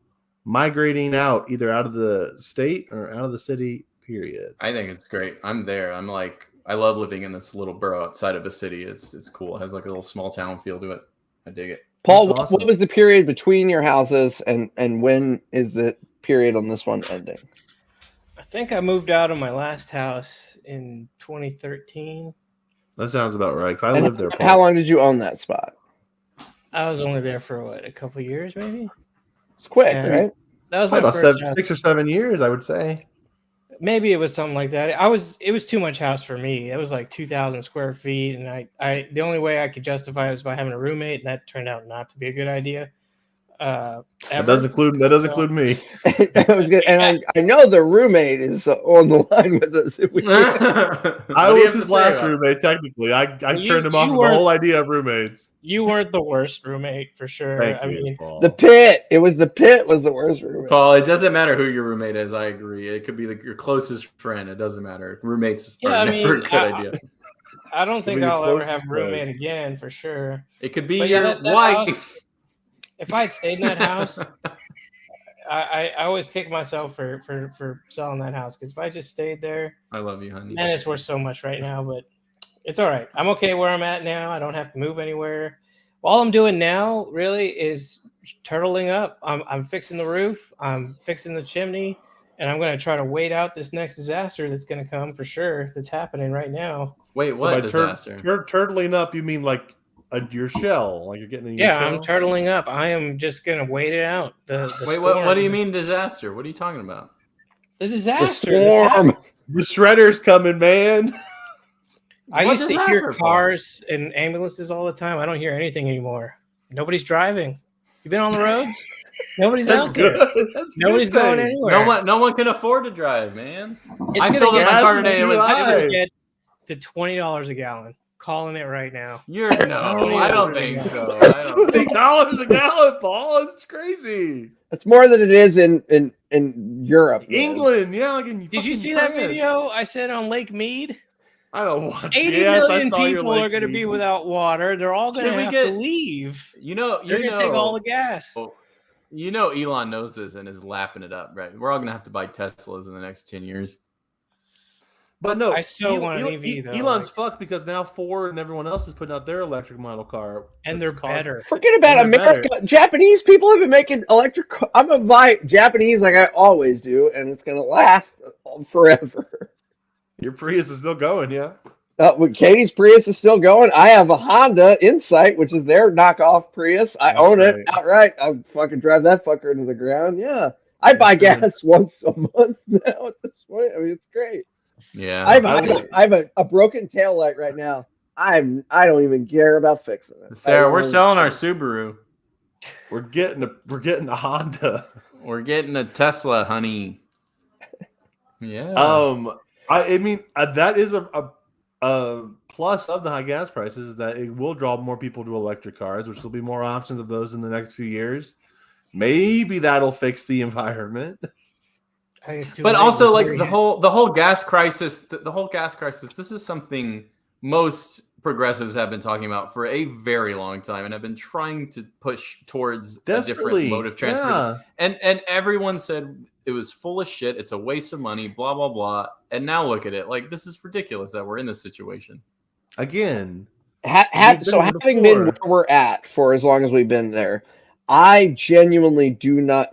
migrating out, either out of the state or out of the city. Period. I think it's great. I'm there. I'm like, I love living in this little borough outside of a city. It's cool. It has like a little small town feel to it. I dig it. Paul, That's awesome. what was the period between your houses, and when is the period on this one ending? I think I moved out of my last house in 2013. That sounds about right. 'Cause I lived there. Paul. How long did you own that spot? I was only there for a couple of years, maybe. It's quick, Yeah. right? That was my About first house. 6 or 7 years, I would say. Maybe it was something like that. It was too much house for me. It was like 2,000 square feet, and I the only way I could justify it was by having a roommate, and that turned out not to be a good idea. That does include me. I was good, and I know the roommate is on the line with us. If we I was his last roommate, technically. I turned him off of the whole idea of roommates. You weren't the worst roommate for sure. Thank you, mean, Paul. the pit was the worst roommate. Paul, it doesn't matter who your roommate is. I agree. It could be your closest friend. It doesn't matter. Roommates are never a good idea. I don't think I'll ever have a roommate again for sure. It could be your wife. House, if I had stayed in that house, I always kick myself for selling that house, because if I just stayed there, I love you, honey. And it's worth so much right now, but it's all right. I'm okay where I'm at now. I don't have to move anywhere. All I'm doing now really is turtling up. I'm fixing the roof. I'm fixing the chimney, and I'm going to try to wait out this next disaster that's going to come for sure. That's happening right now. Wait, what disaster? Turtling up, you mean like your shell, like you're getting in your shell? I'm turtling up. I am just going to wait it out. Wait, what do you mean disaster? What are you talking about? The disaster. The storm. The shredder's coming, man. I used to hear cars and ambulances all the time. I don't hear anything anymore. Nobody's driving. You been on the roads? Nobody's out there. Nobody's going anywhere. No one can afford to drive, man. I filled up my car today. It was get to $20 a gallon. Calling it right now. I don't think so. $20 a gallon, Paul. It's crazy. It's more than it is in Europe. England, like in Did you see that video I said on Lake Mead? I don't want 80 million people are going to be without water. They're all going to have to leave. They're going to take all the gas. Elon knows this and is lapping it up, right? We're all going to have to buy Teslas in the next 10 years. But no, I still want an EV though. Elon's fucked because now Ford and everyone else is putting out their electric model car, and they're better. Forget about America. Better. Japanese people have been making electric. I'm gonna buy Japanese like I always do, and it's gonna last forever. Your Prius is still going, yeah. Katie's Prius is still going. I have a Honda Insight, which is their knockoff Prius. I own it outright. I fucking drive that fucker into the ground. Yeah, I buy gas once a month now at this point. I mean, it's great. Yeah, I have a broken tail light right now. I don't even care about fixing it. Sarah, we're selling our Subaru. We're getting a Honda. We're getting a Tesla, honey. Yeah. I mean that is a plus of the high gas prices is that it will draw more people to electric cars, which will be more options of those in the next few years. Maybe that'll fix the environment. I think it's too But late. also, We've like already the whole gas crisis, the whole gas crisis. This is something most progressives have been talking about for a very long time, and have been trying to push towards a different mode Desperately. of transportation. Yeah. And everyone said it was full of shit. It's a waste of money. Blah blah blah. And now look at it. Like, this is ridiculous that we're in this situation. Again. We've been So here having been where before. we're at for as long as we've been there, I genuinely do not.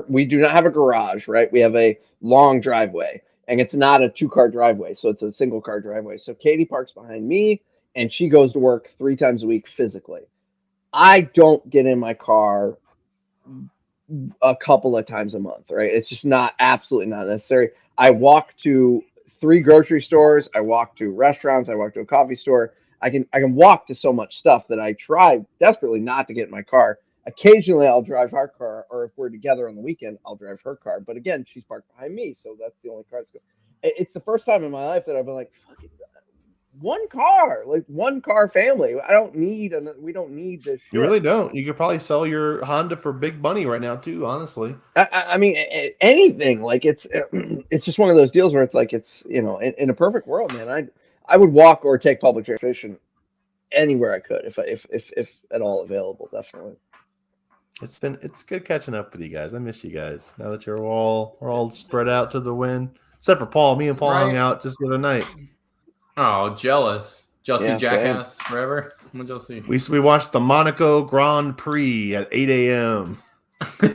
We do not have a garage, right? We have a long driveway, and it's not a 2-car driveway, so it's a single car driveway. So Katie parks behind me, and she goes to work 3 times a week physically. I don't get in my car a couple of times a month, right? It's just absolutely not necessary. I walk to 3 grocery stores, I walk to restaurants, I walk to a coffee store. I can walk to so much stuff that I try desperately not to get in my car. Occasionally I'll drive our car, or if we're together on the weekend, I'll drive her car. But again, she's parked behind me, so that's the only car that's going. It's the first time in my life that I've been like, fucking one car, like 1-car family. We don't need this shit. You really don't. You could probably sell your Honda for big money right now too, honestly. I mean, anything. Like, it's just one of those deals where it's like, it's, in a perfect world, man, I would walk or take public transportation anywhere I could if at all available. Definitely. It's good catching up with you guys. I miss you guys. Now that we're all spread out to the wind, except for Paul. Me and Paul hung out just the other night. Oh, jealous. Did y'all see Yeah, Jackass Forever? What did y'all see? We watched the Monaco Grand Prix at 8 a.m. So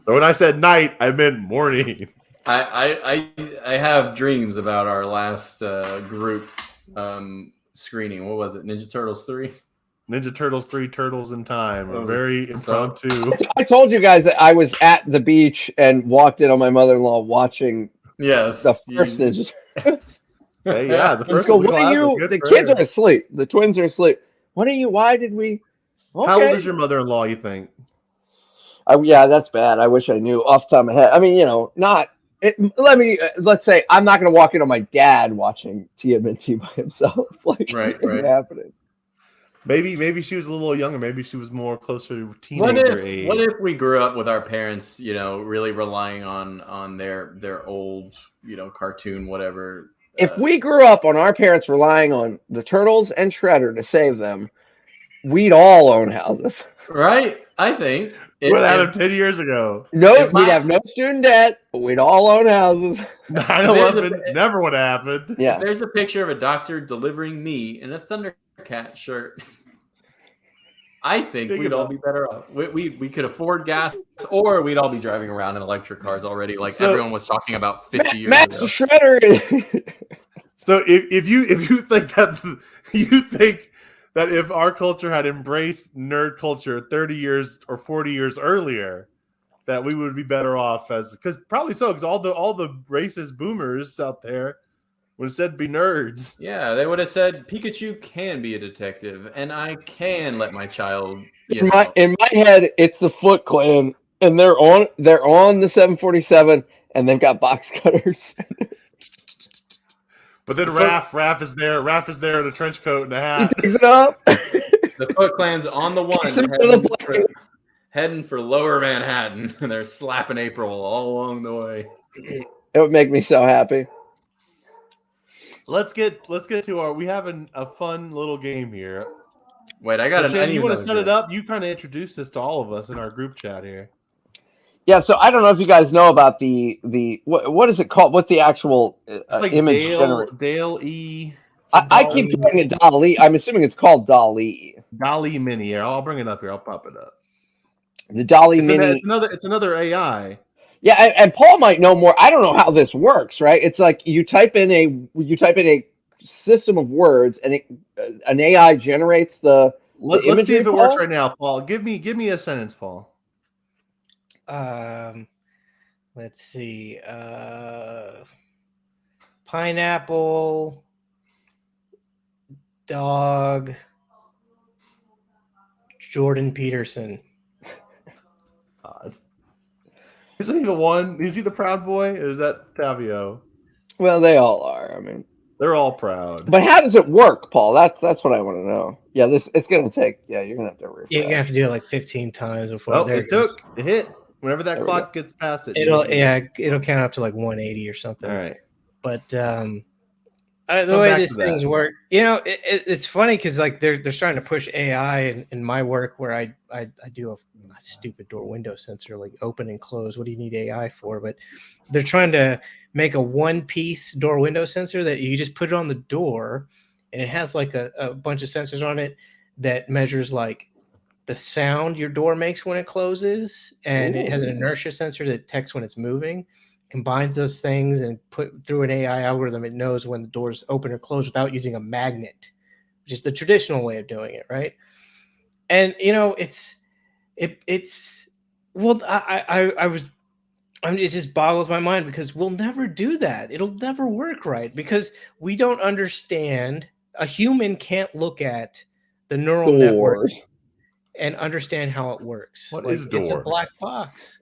when I said night, I meant morning. I have dreams about our last group screening. What was it? Ninja Turtles 3? Ninja Turtles 3 Turtles in Time. Very impromptu. I told you guys that I was at the beach and walked in on my mother-in-law watching Yes. the first Ninja Turtles. Hey, yeah, the first go, one's a what are classic. you? Good The for kids her. are asleep. The twins are asleep. Why did we? Okay. How old is your mother-in-law, you think? Yeah, that's bad. I wish I knew off the top of my head. I mean, not. Let's say I'm not going to walk in on my dad watching TMNT by himself. Like, Right. happening. Maybe she was a little younger. Maybe she was more closer to teenager age. What if we grew up with our parents, really relying on their old, cartoon, whatever. If we grew up on our parents relying on the Turtles and Shredder to save them, we'd all own houses. Right? I think. What happened 10 years ago? We'd have no student debt, but we'd all own houses. 9/11 never would have happened. Yeah. There's a picture of a doctor delivering me in a Thundercat shirt. I think we'd all be better off. We could afford gas, or we'd all be driving around in electric cars already, like everyone was talking about 50 years Master ago. Shredder. So if you think that if our culture had embraced nerd culture 30 years or 40 years earlier, that we would be better off because all the racist boomers out there would have said be nerds. Yeah, they would have said Pikachu can be a detective, and I can let my child. In my head, it's the Foot Clan, and they're on the 747, and they've got box cutters. But then Raph is there. Raph is there in a trench coat and a hat. He takes it up. The Foot Clan's on the one, heading for Lower Manhattan, and they're slapping April all along the way. It would make me so happy. Let's get to we have a fun little game here. Wait, I got you want to set it up? You kind of introduced this to all of us in our group chat here. Yeah, so I don't know if you guys know about the what is it called? What's the actual it's like image Dale E. I keep calling it DALL-E. I'm assuming it's called DALL-E. DALL-E Mini. Here, I'll bring it up here. I'll pop it up. The DALL-E Mini. It's another AI. Yeah, and Paul might know more. I don't know how this works, right? It's like you type in a system of words, and an AI generates the Let's see if it works right now, Paul. Give me a sentence, Paul. Let's see. Pineapple, dog, Jordan Peterson. Isn't he the one? Is he the proud boy? Or is that Tavio? Well, they all are. I mean, They're all proud. But how does it work, Paul? That's what I want to know. Yeah, it's gonna take. Yeah, you're gonna have to refresh. You're gonna have to do it like 15 times before. Oh, there it took. It hit. Whenever that There we clock gets past it, It'll count up to like 180 or something. All right. But the Come way back these to that. things work, it's funny because like they're trying to push AI in my work where I do a stupid door window sensor, like open and close. What do you need AI for? But they're trying to make a one-piece door window sensor that you just put it on the door, and it has like a bunch of sensors on it that measures like the sound your door makes when it closes, and it has an inertia sensor that detects when it's moving. Combines those things and put through an AI algorithm, it knows when the door's open or closed without using a magnet, which is the traditional way of doing it, right? And it just boggles my mind because we'll never do that. It'll never work right because we don't understand. A human can't look at the neural network and understand how it works. What is door? It's a black box.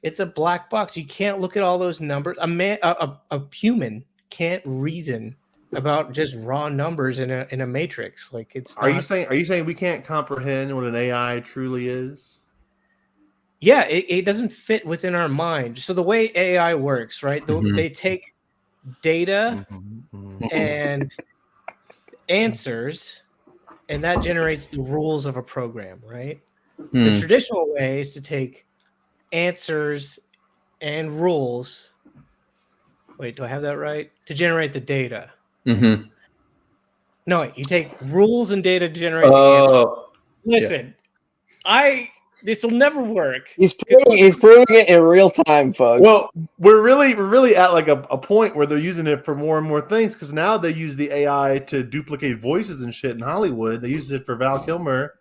It's a black box. You can't look at all those numbers. A human can't reason about just raw numbers in a matrix. Like it's. Are you saying we can't comprehend what an AI truly is? Yeah, it doesn't fit within our mind. So the way AI works, right? They take data and answers, and that generates the rules of a program, right? The traditional way is to take answers and rules. Wait, do I have that right? To generate the data. No, you take rules and data to generate the answer. Listen, this will never work. He's proving it in real time, folks. Well, we're really at like a point where they're using it for more and more things because now they use the AI to duplicate voices and shit in Hollywood. They use it for Val Kilmer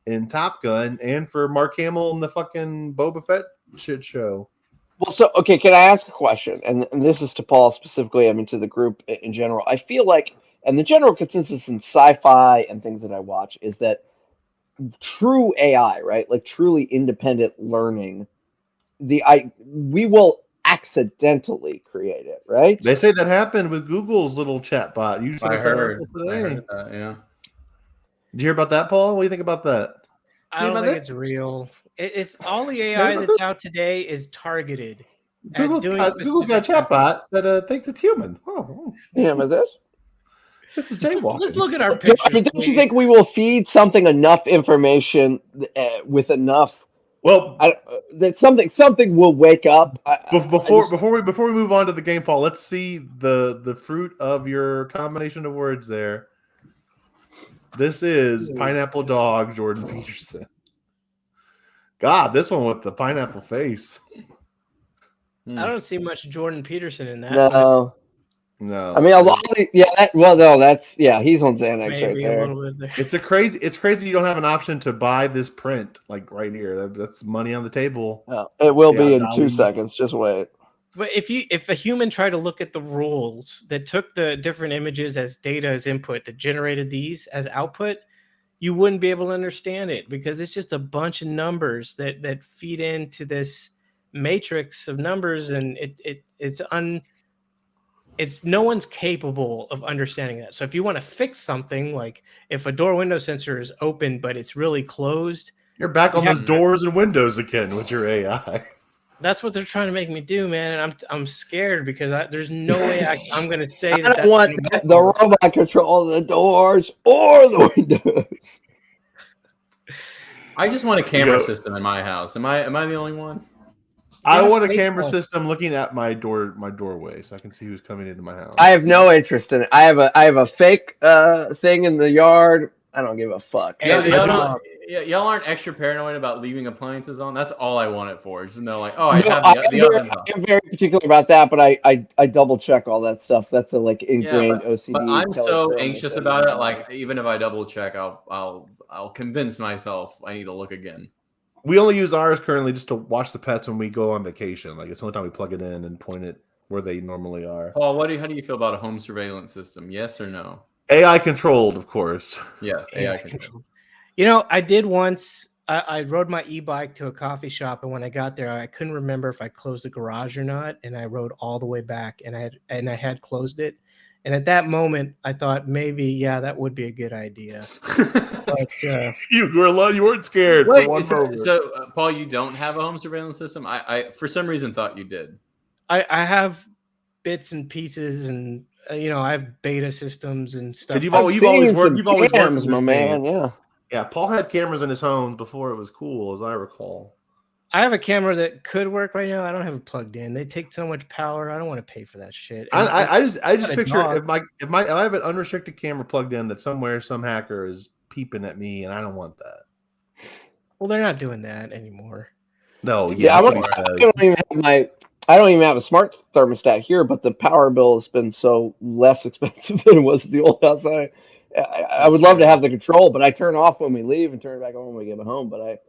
in Top Gun and for Mark Hamill in the fucking Boba Fett shit show. Well, so okay, can I ask a question? And this is to Paul specifically. I mean, to the group in general. I feel like, and the general consensus in sci-fi and things that I watch is that true AI, right? Like truly independent learning, we will accidentally create it, right? They say that happened with Google's little chat bot. You I heard today. that, yeah. Did you hear about that, Paul? What do you think about that? I don't think it's real. It's all the AI that's out today is targeted. Google's got a chatbot that thinks it's human. Yeah, but this is jaywalking. Let's look at our pictures. I mean, don't you think we will feed something enough information with enough? Well, that something will wake up. Before we move on to the game, Paul, let's see the fruit of your combination of words there. This is Pineapple Dog Jordan Peterson. God, this one with the pineapple face. I don't see much Jordan Peterson in that. No. No. I mean, he's on Xanax right there. It's crazy you don't have an option to buy this print like right here. That's money on the table. It will be in 2 seconds. Just wait. But if a human tried to look at the rules that took the different images as data as input that generated these as output, you wouldn't be able to understand it because it's just a bunch of numbers that feed into this matrix of numbers, and it's no one's capable of understanding that. So if you want to fix something, like if a door window sensor is open but it's really closed, you're back on those doors and windows again with your AI. That's what they're trying to make me do, man. And I'm scared because there's no way I'm going to say I don't want the robot control the doors or the windows. I just want a camera system in my house. Am I the only one? I want a camera system looking at my doorway so I can see who's coming into my house. I have no interest in it. I have a fake thing in the yard. I don't give a fuck. Y'all aren't extra paranoid about leaving appliances on? That's all I want it for. Just know, like, the oven on. I'm very particular about that, but I double check all that stuff. That's a like ingrained OCD. But I'm so anxious about it. Like, even if I double check, I'll convince myself I need to look again. We only use ours currently just to watch the pets when we go on vacation. Like, it's the only time we plug it in and point it where they normally are. Paul, how do you feel about a home surveillance system? Yes or no? AI controlled, of course. Yes, AI controlled. I did once. I rode my e-bike to a coffee shop, and when I got there, I couldn't remember if I closed the garage or not, and I rode all the way back, and I had closed it, And at that moment, I thought maybe, yeah, that would be a good idea. But You weren't scared for one moment. So Paul, you don't have a home surveillance system? I for some reason thought you did. I have bits and pieces, and I have beta systems and stuff. You've always worked in this my man. Yeah. Yeah, Paul had cameras in his homes before it was cool, as I recall. I have a camera that could work right now. I don't have it plugged in. They take so much power. I don't want to pay for that shit. I just picture if I have an unrestricted camera plugged in that somewhere some hacker is peeping at me, and I don't want that. Well, they're not doing that anymore. No, I don't even have a smart thermostat here, but the power bill has been so less expensive than it was at the old house. I would love to have the control, but I turn off when we leave and turn it back on when we get home. But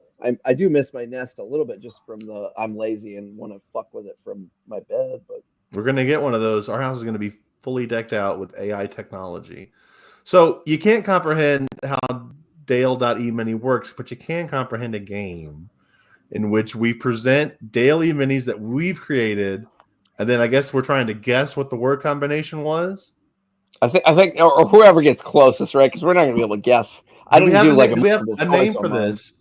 I do miss my Nest a little bit just from I'm lazy and want to fuck with it from my bed. But we're gonna get one of those. Our house is gonna be fully decked out with AI technology. So you can't comprehend how Dale.eMini works, but you can comprehend a game in which we present daily minis that we've created, and then I guess we're trying to guess what the word combination was. I think, or whoever gets closest, right? Because we're not gonna be able to guess. I didn't do like we have a name for this.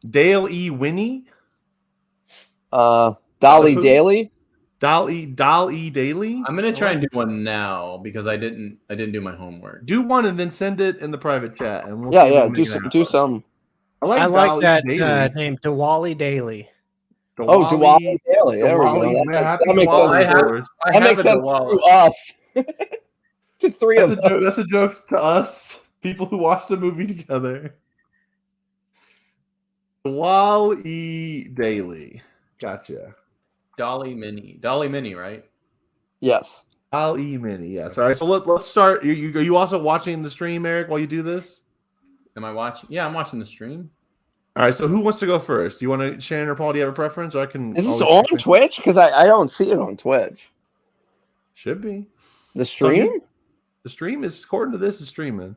Dale E. Winnie? Dolly Daily? Doll E Daily? I'm gonna try and do one now because I didn't do my homework. Do one and then send it in the private chat, and we'll do some. I like that name, Diwali Daily. Diwali Daily. There we go. That makes sense to us. To three of us. That's a joke to us, people who watched the movie together. Diwali Daily. Gotcha. Dolly Mini, right? Yes. Dolly Mini. Yes. All right. So let's start. Are you also watching the stream, Eric, while you do this? Am I watching? Yeah, I'm watching the stream. All right. So who wants to go first? Do you want to, Shannon or Paul? Do you have a preference? Or I can. Is this on Twitch? Because I don't see it on Twitch. Should be. The stream? The stream is, according to this, is streaming.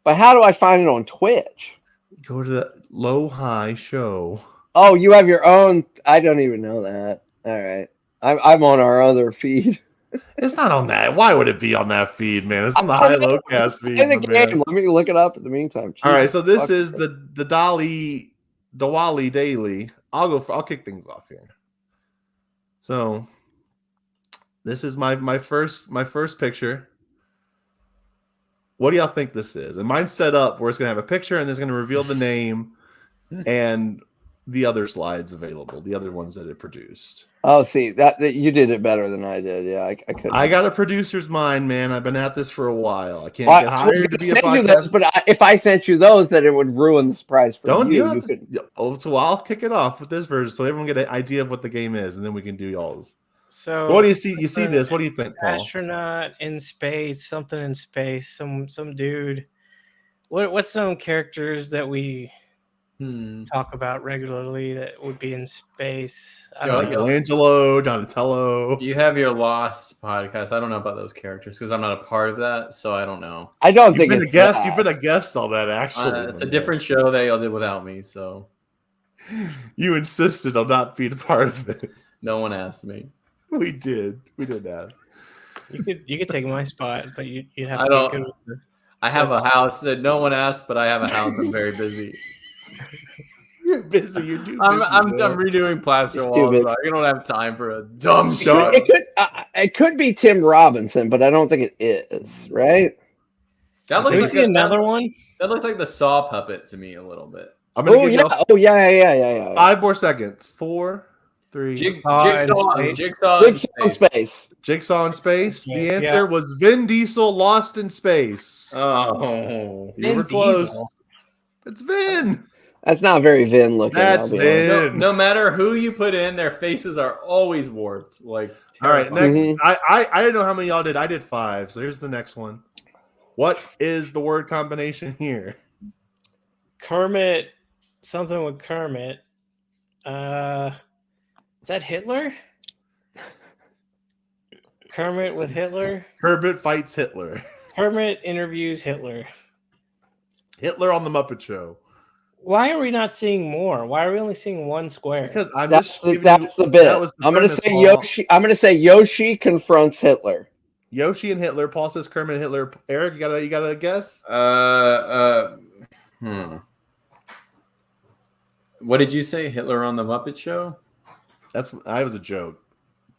But how do I find it on Twitch? Go to the Low High Show. Oh, you have your own. I don't even know that. All right. I'm on our other feed. It's not on that. Why would it be on that feed, man? It's on the HiLo cast feed. In the game. Let me look it up in the meantime. All right. So this is the Diwali Daily. I'll kick things off here. So this is my first picture. What do y'all think this is? And mine's set up where it's going to have a picture and it's going to reveal the name and the other slides available, the other ones that it produced. Oh, see, that you did it better than I did. Yeah, I couldn't. I got a producer's mind, man. I've been at this for a while. I can't get hired to be a podcast. But if I sent you those, then it would ruin the surprise for you. So I'll kick it off with this version so everyone get an idea of what the game is, and then we can do y'all's. So what do you see? You see this? What do you think, Paul? Astronaut in space, something in space, some dude. What's some characters that we talk about regularly that would be in space? I don't know. Michelangelo, Donatello. You have your Lost podcast. I don't know about those characters because I'm not a part of that, so I don't know. I don't think you've been a guest on that, actually. It's a different show that y'all did without me, so you insisted on not being a part of it. No one asked me. We did ask. You could take my spot, but you'd have to. I have a house that no one asked, but I have a house. I'm very busy. You're busy. You're too busy. I'm redoing plaster walls. So you don't have time for a dumb show. It could be Tim Robinson, but I don't think it is. Right? That looks like another one. That looks like the Saw puppet to me a little bit. Yeah. 5 more seconds. 4, 3. Jigsaw in space. The answer was Vin Diesel Lost in Space. Oh, you were close. It's Vin. That's not very Vin looking. That's Vin. No matter who you put in, their faces are always warped. Like terrifying. All right, next. I didn't know how many y'all did. I did 5. So here's the next one. What is the word combination here? Kermit. Something with Kermit. Is that Hitler? Kermit with Hitler? Kermit fights Hitler. Kermit interviews Hitler. Hitler on the Muppet Show. Why are we not seeing more? Why are we only seeing one square? Because that's the bit. I'm going to say Yoshi. I'm going to say Yoshi confronts Hitler. Yoshi and Hitler. Paul says Kermit and Hitler. Eric, you got a guess? What did you say? Hitler on the Muppet Show? I was a joke.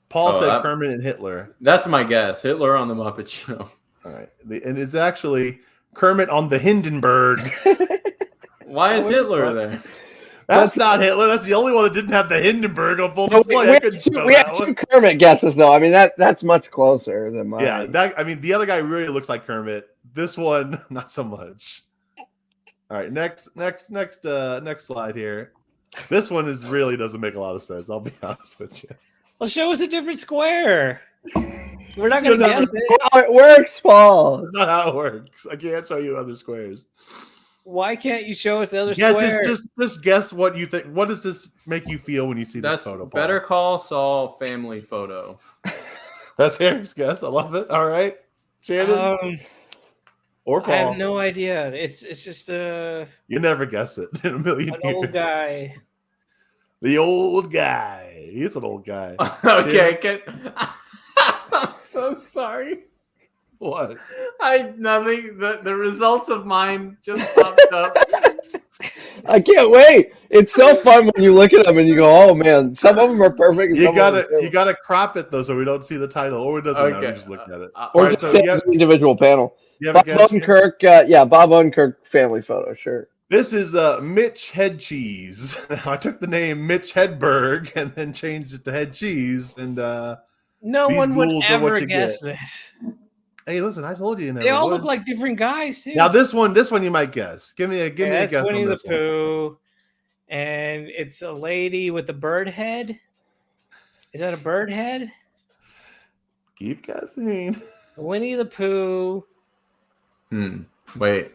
Paul said Kermit and Hitler. That's my guess. Hitler on the Muppet Show. All right, and it's actually Kermit on the Hindenburg. Why is Hitler there? That's not Hitler. That's the only one that didn't have the Hindenburg on full display. We have two Kermit guesses, though. I mean, that's much closer than mine. Yeah, the other guy really looks like Kermit. This one, not so much. All right, next slide here. This one really doesn't make a lot of sense. I'll be honest with you. Well, show us a different square. We're not going to guess it. How it works, Paul. That's not how it works. I can't show you other squares. Why can't you show us the other square? Just guess what you think. What does this make you feel when you see this photo? That's Better Call Saul family photo. That's Eric's guess. I love it. All right, Shannon or Paul. I have no idea. It's just you never guess it in a million years. Old guy. The old guy. He's an old guy. Okay, I'm so sorry. What? Nothing. The results of mine just popped up. I can't wait. It's so fun when you look at them and you go, "Oh man, some of them are perfect." You gotta crop it though, so we don't see the title, or it doesn't matter. We just look at it, or just the individual panel. Bob Odenkirk, Bob Odenkirk family photo, sure. This is Mitch Head Cheese. I took the name Mitch Hedberg and then changed it to Head Cheese, and no one would ever guess this. Hey, listen, I told you. They all look like different guys too. Now this one you might guess. Give me a guess Winnie on this the Pooh, and it's a lady with a bird head. Is that a bird head? Keep guessing. Winnie the Pooh. Wait.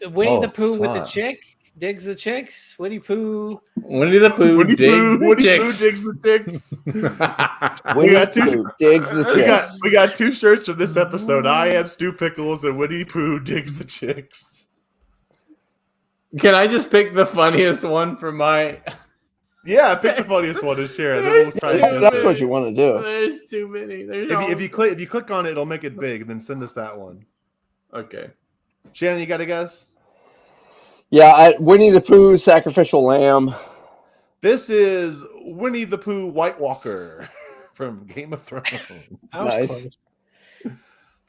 Winnie the Pooh with the chick digs the chicks. Winnie Pooh. Winnie the Pooh digs the chicks. We got two shirts from this episode. I am Stu Pickles and Winnie Pooh digs the chicks. Can I just pick the funniest one for my? Yeah, pick the funniest one and share it. That's what you want to do. There's too many. If you click on it, it'll make it big. And then send us that one. Okay. Shannon, you got a guess? Yeah, Winnie the Pooh, Sacrificial Lamb. This is Winnie the Pooh White Walker from Game of Thrones. Nice.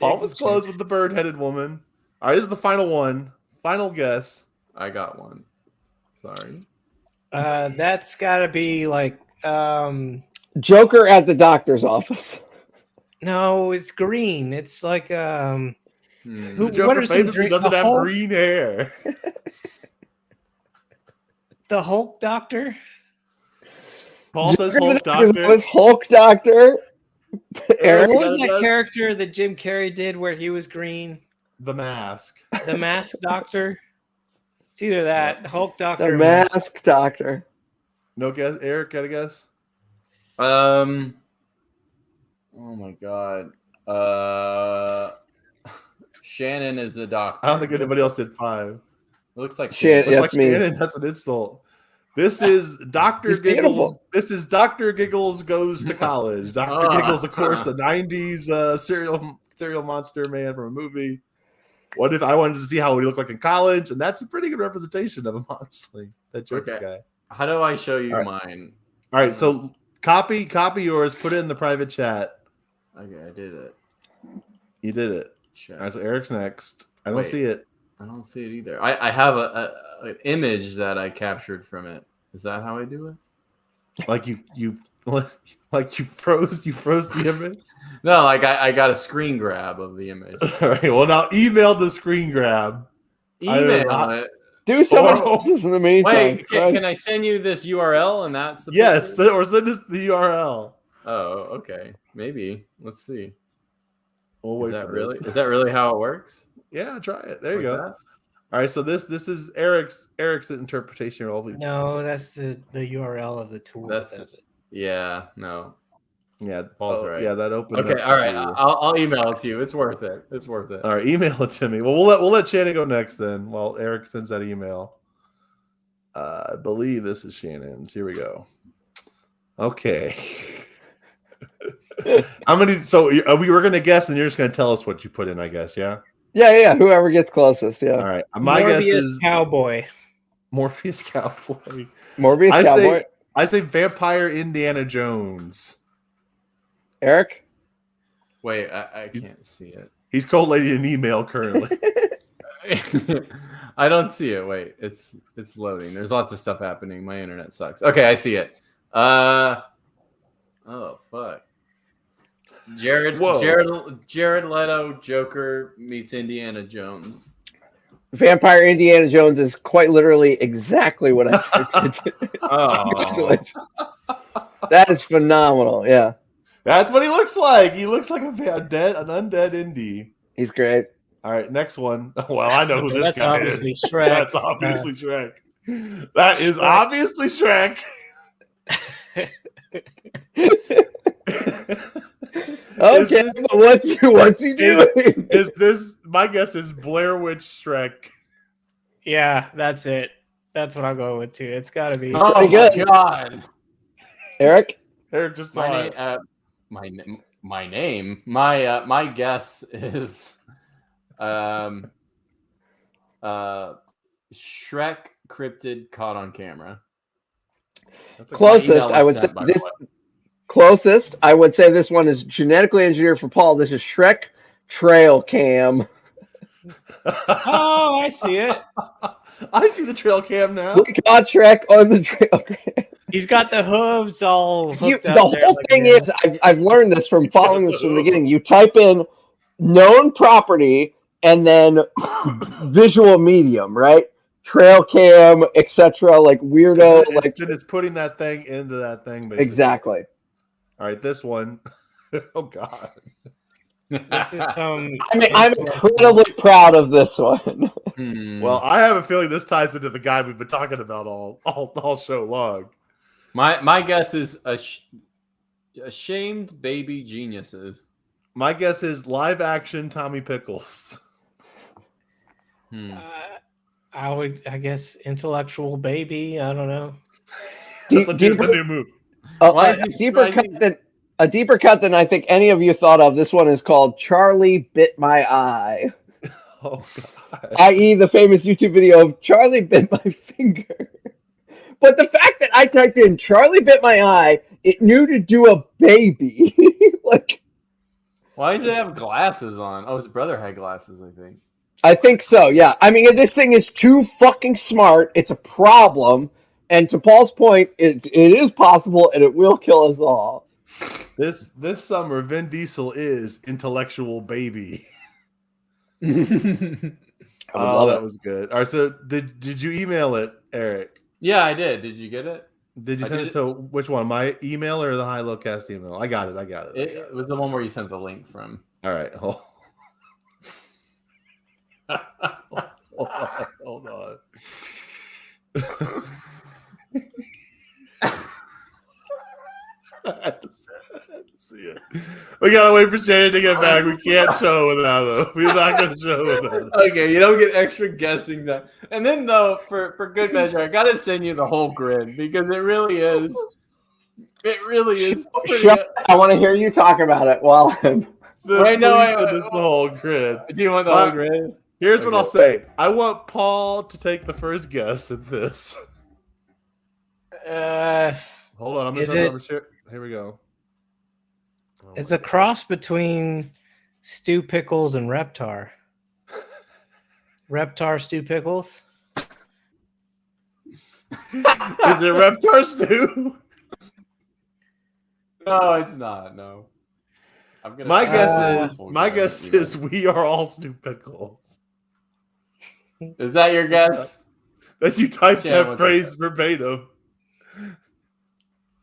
Paul was close with the bird-headed woman. All right, this is the final one. Final guess. I got one. Sorry. That's got to be like Joker at the doctor's office. No, it's green. It's like The Joker famously doesn't have green hair. The Hulk Doctor. Paul says Hulk Doctor. Was Hulk Doctor. What was that character that Jim Carrey did where he was green? The Mask. The Mask Doctor. It's either that Hulk Doctor. The Mask Doctor. No guess. Eric, got a guess? Oh my god. Shannon is a doctor. I don't think anybody else did 5. It looks like Shannon. Looks like Shannon. That's an insult. This is Dr. Giggles. Beautiful. This is Dr. Giggles Goes to College. Dr. Giggles, of course, a 90s cereal monster man from a movie. What if I wanted to see how he looked like in college? And that's a pretty good representation of him, honestly. That Joker guy. How do I show you mine? All right, so copy yours, put it in the private chat. Okay, I did it. You did it. All right, so Eric's next. I don't see it. I don't see it either. I have an image that I captured from it. Is that how I do it? Like you froze the image? No, like I got a screen grab of the image. All right. Well, now email the screen grab. Email it. Do somebody else's in the meantime. Wait, can I send you this URL and that's the picture? Or send us the URL. Oh, okay. Maybe. Let's see. We'll is that really how it works? Yeah, try it. There you go. That? All right, so this is Eric's interpretation of all these. No, that's the URL of the tool. That's it. Yeah, no. Yeah, Paul's right. Yeah, that opened. Okay, all right. I'll email it to you. It's worth it. It's worth it. All right, email it to me. Well, we'll let Shannon go next then, while Eric sends that email. I believe this is Shannon's. Here we go. Okay. How many? So we were gonna guess, and you're just gonna tell us what you put in, I guess. Yeah. Yeah. Whoever gets closest. Yeah. All right. My guess Morbius is Cowboy. Morpheus Cowboy. Morbius Cowboy. I say Vampire Indiana Jones. Eric. Wait, I can't see it. He's collating an email currently. I don't see it. Wait, it's loading. There's lots of stuff happening. My internet sucks. Okay, I see it. Oh fuck. Jared Leto Joker meets Indiana Jones. Vampire Indiana Jones is quite literally exactly what I typed in. Oh, Congratulations. That is phenomenal. Yeah, That's what he looks like. He looks like an undead Indy. he's great. All right, next one. Well, I know who this That's guy obviously is. Shrek. That's obviously Shrek. That is obviously Shrek. Okay, but what's he doing? Is this? My guess is Blair Witch Shrek. Yeah, that's it. That's what I'll go with too. It's got to be. oh pretty my good. god. Eric? Eric just saw My it. name. My guess is, Shrek cryptid caught on camera. That's a Closest, email I was would say sent, by the this. way. Closest, I would say this one is genetically engineered for Paul. This is Shrek trail cam. Oh, I see it. I see the trail cam now. We got Shrek on the trail cam. He's got the hooves all hooked The up whole there, like, thing yeah. is, I've learned this from following this from the beginning. You type in known property and then visual medium, right? Trail cam, etc. Like weirdo, like Then it's putting that thing into that thing. Basically. exactly. All right, this one. Oh God. This is some. I mean, I'm incredibly proud of this one. Well, I have a feeling this ties into the guy we've been talking about all show long. My guess is ashamed baby geniuses. My guess is live action Tommy Pickles. I guess intellectual baby. I don't know. That's a new move. Why is he A deeper cut than I think any of you thought of. This one is called Charlie Bit My Eye, Oh God. i.e. the famous YouTube video of Charlie Bit My Finger. But the fact that I typed in Charlie Bit My Eye, it knew to do a baby. Like, Why does it have glasses on? Oh, his brother had glasses, I think. I think so, yeah. I mean, this thing is too fucking smart. It's a problem. And to Paul's point, it is possible and it will kill us all. This summer, Vin Diesel is intellectual baby. Oh, that was good. All right, so did you email it, Eric? Yeah, I did. Did you get it? Did you send it to which one? My email or the HiLo Cast email? I got it. It was the one where you sent the link from. All right. Hold on. I had to see it. We gotta wait for Shannon to get back. We can't show without him. We're not gonna show without him. Okay, you don't get extra guessing time. And then though, for good measure, I gotta send you the whole grid because it really is. It really is. I want to hear you talk about it while I'm. Right now, This the whole grid. Do you want the whole grid? Here's what I'll say. I want Paul to take the first guess at this. Hold on, I'm gonna send it over to. Here we go. It's a cross between Stu Pickles and Reptar. Reptar Stu Pickles. Is it Reptar Stew? No, it's not. No. My guess is we are all Stu Pickles. Is that your guess? That you typed Shannon, that phrase verbatim.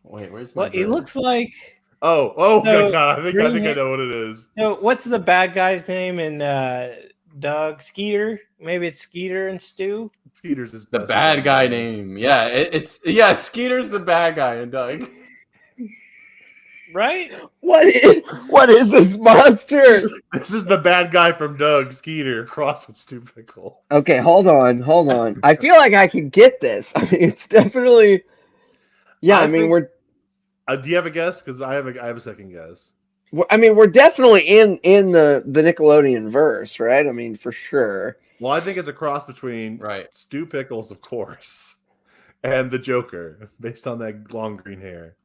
Wait, where's Well, it looks like. Oh So, my God! I think I know what it is. So, what's the bad guy's name in Doug? Skeeter? Maybe it's Skeeter and Stu. Skeeter's his the best bad guy name. Yeah, it's Skeeter's the bad guy in Doug. Right? What is this monster? This is the bad guy from Doug, Skeeter, cross with Stu Pickle. Okay, hold on. I feel like I can get this. I mean, it's definitely. Yeah, I mean, we're. Do you have a guess? Because I have a second guess. I mean, we're definitely in the Nickelodeon verse, right? I mean, for sure. Well, I think it's a cross between Right. Stu Pickles, of course, and the Joker, based on that long green hair.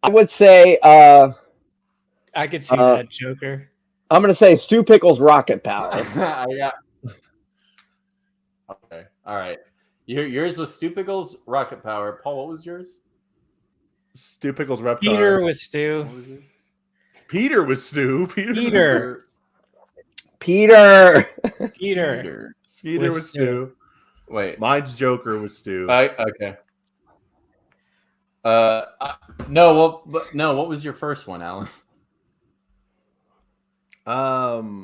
I would say I could see Uh, that Joker. I'm gonna say Stu Pickles Rocket Power. Yeah. Okay. All right. Yours was Stu Pickles Rocket Power. Paul, what was yours? Stu Pickles Reptar. Peter with Stu. What was yours? Peter was Stu. Peter. Peter. Peter. Peter With was Stu. Stu. Wait. Mine's Joker was Stu. Okay. No. What was your first one, Alan? Oh,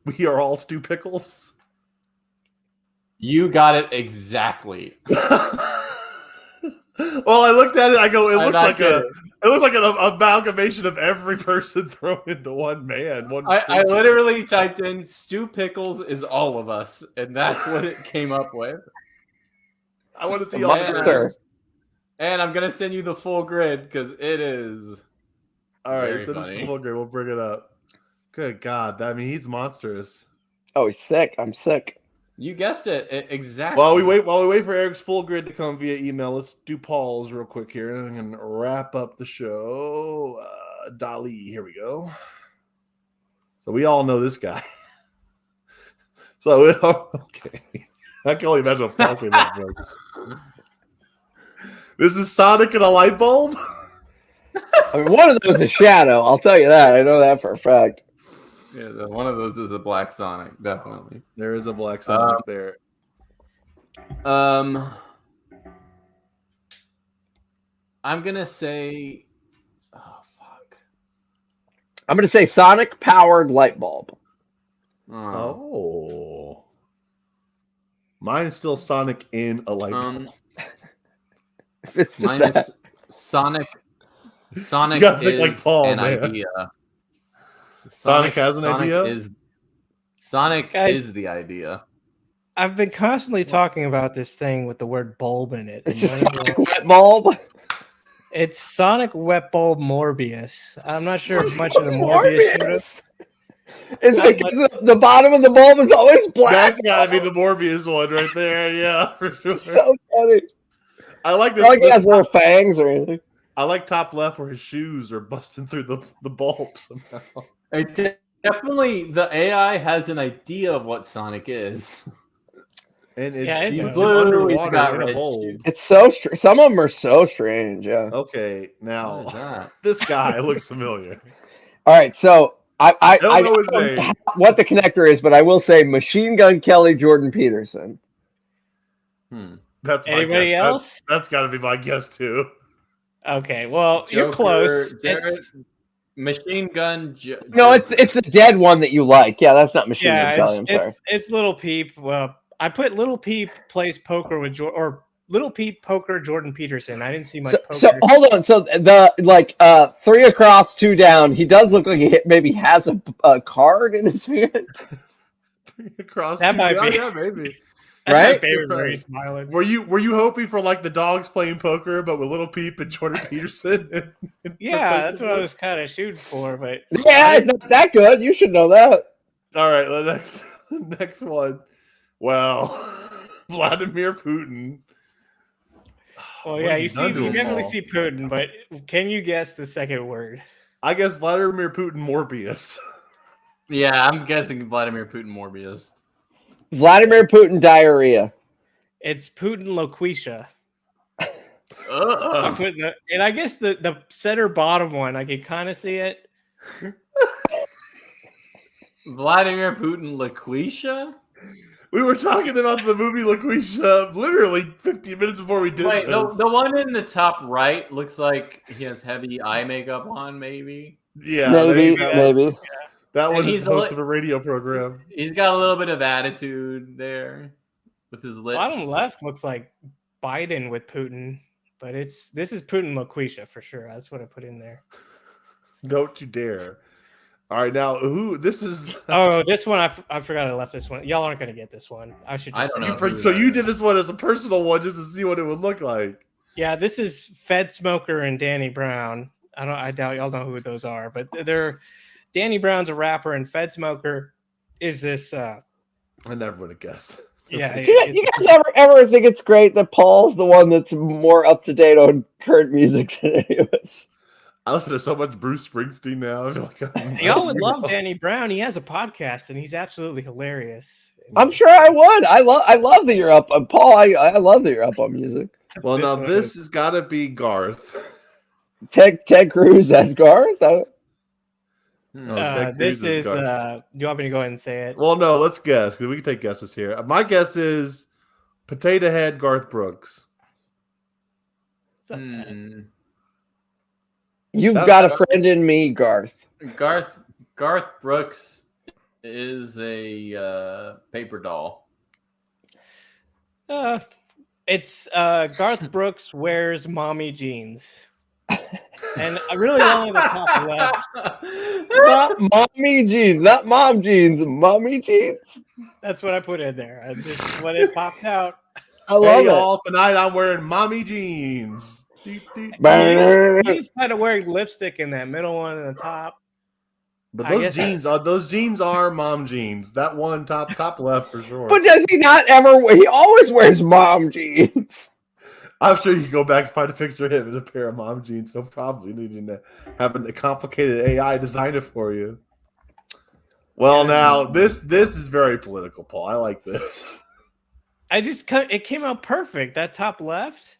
we are all Stu Pickles. You got it exactly. Well, I looked at it. I go, it I'm looks not like kidding. it looks like an amalgamation of every person thrown into one man. I literally typed in Stu Pickles is all of us, and that's what it came up with. I want to see all the Man. grades. And I'm gonna send you the full grid because it is. All right, Very so this is funny. the full grade. We'll bring it up. Good God, I mean, he's monstrous. Oh, he's sick. I'm sick. You guessed it exactly. While we wait for Eric's full grid to come via email, let's do Paul's real quick here, and I'm gonna wrap up the show. Dali, here we go. So we all know this guy. So okay, I can only imagine what Paul came up with. This is Sonic and a light bulb. I mean, one of those is Shadow. I'll tell you that. I know that for a fact. Yeah, one of those is a Black Sonic, definitely. There is a black Sonic there. I'm gonna say, oh fuck. I'm gonna say Sonic powered light bulb. Oh. Mine is still Sonic in a light bulb. If it's just Mine that. is Sonic. Sonic You gotta think is like Paul, an man. idea. Sonic has an idea? Sonic Guys. is the idea. I've been constantly talking about this thing with the word bulb in it. It's and just none of you- Sonic wet bulb. It's Sonic Wet Bulb Morbius. I'm not sure if much of the Morbius showed up. It's like the bottom of the bulb is always black. That's got to be the Morbius one right there. Yeah, for sure. So funny. I like this. Not like he has little fangs or anything. I like top left where his shoes are busting through the bulb somehow. Definitely, the AI has an idea of what Sonic is. And He's it's blue. He's underwater got in a red bulb. shoes. It's so some of them are so strange. Yeah. Okay, What is now that? this guy looks familiar. All right, so I Don't know his don't know name. what the connector is, but I will say Machine Gun Kelly Jordan Peterson. That's my Anybody guess. else? That's got to be my guess too. Okay, well, you're Joker, close. Jared, It's, Machine Gun. No, it's the dead one that you like. Yeah, that's not Machine Gun yeah, Kelly. I'm sorry. it's Little Peep. Well, I put Little Peep plays poker with or Little Peep poker Jordan Peterson. I didn't see much poker. So hold on. So the 3 across, 2 down. He does look like he maybe has a card in his hand. Across That might be. Yeah, maybe. That's my right? favorite where he's smiling. Were you hoping for like the dogs playing poker, but with Little Peep and Jordan Peterson? Yeah, that's what I was kind of shooting for, but Yeah, it's not that good. You should know that. All right, the next one. Well, Vladimir Putin. well, What yeah, have you done to him, definitely Paul? see Putin, but can you guess the second word? I guess Vladimir Putin Morbius. Yeah, I'm guessing Vladimir Putin Morbius. Vladimir Putin diarrhea. It's Putin Loquisha. Ugh. And I guess the center bottom one, I can kind of see it. Vladimir Putin Laquisha? We were talking about the movie LaQuisha literally 15 minutes before we did Wait, this. the one in the top right looks like he has heavy eye makeup on, maybe. Yeah, Maybe. that one And is he's the host a- of a radio program. He's got a little bit of attitude there with his lips. Bottom left looks like Biden with Putin, but this is Putin Loquisha for sure. That's what I put in there. Don't you dare. All right, now who? This is. Oh, this one I forgot I left this one. Y'all aren't gonna get this one. I should I just don't say know. it. So you did this one as a personal one just to see what it would look like. Yeah, this is Fed Smoker and Danny Brown. I doubt y'all know who those are, but they're Danny Brown's a rapper and Fed Smoker is this. I never would have guessed. Yeah, You guys ever think it's great that Paul's the one that's more up to date on current music than any of us? I listen to so much Bruce Springsteen now. I feel like y'all would love Danny Brown. He has a podcast and he's absolutely hilarious. I'm sure I would. I love that you're up, Paul. I love that you're up on music. Well, now this has got to be Garth. Ted Cruz as Garth. This is. Do you want me to go ahead and say it? Well, no. Let's guess because we can take guesses here. My guess is Potato Head Garth Brooks. You've got a friend in me, Garth. Garth Brooks is a paper doll. It's Garth Brooks wears mommy jeans. And really only the top left. Not mommy jeans, not mom jeans, mommy jeans. That's what I put in there. I just when it popped out. I love it. Y'all, tonight I'm wearing mommy jeans. He's kind of wearing lipstick in that middle one and the top. But those jeans are mom jeans. That one top left for sure. But does he not ever? He always wears mom jeans. I'm sure you can go back and find a picture of him in a pair of mom jeans. So probably needing to have a complicated AI design it for you. Well, now this is very political, Paul. I like this. It came out perfect. That top left.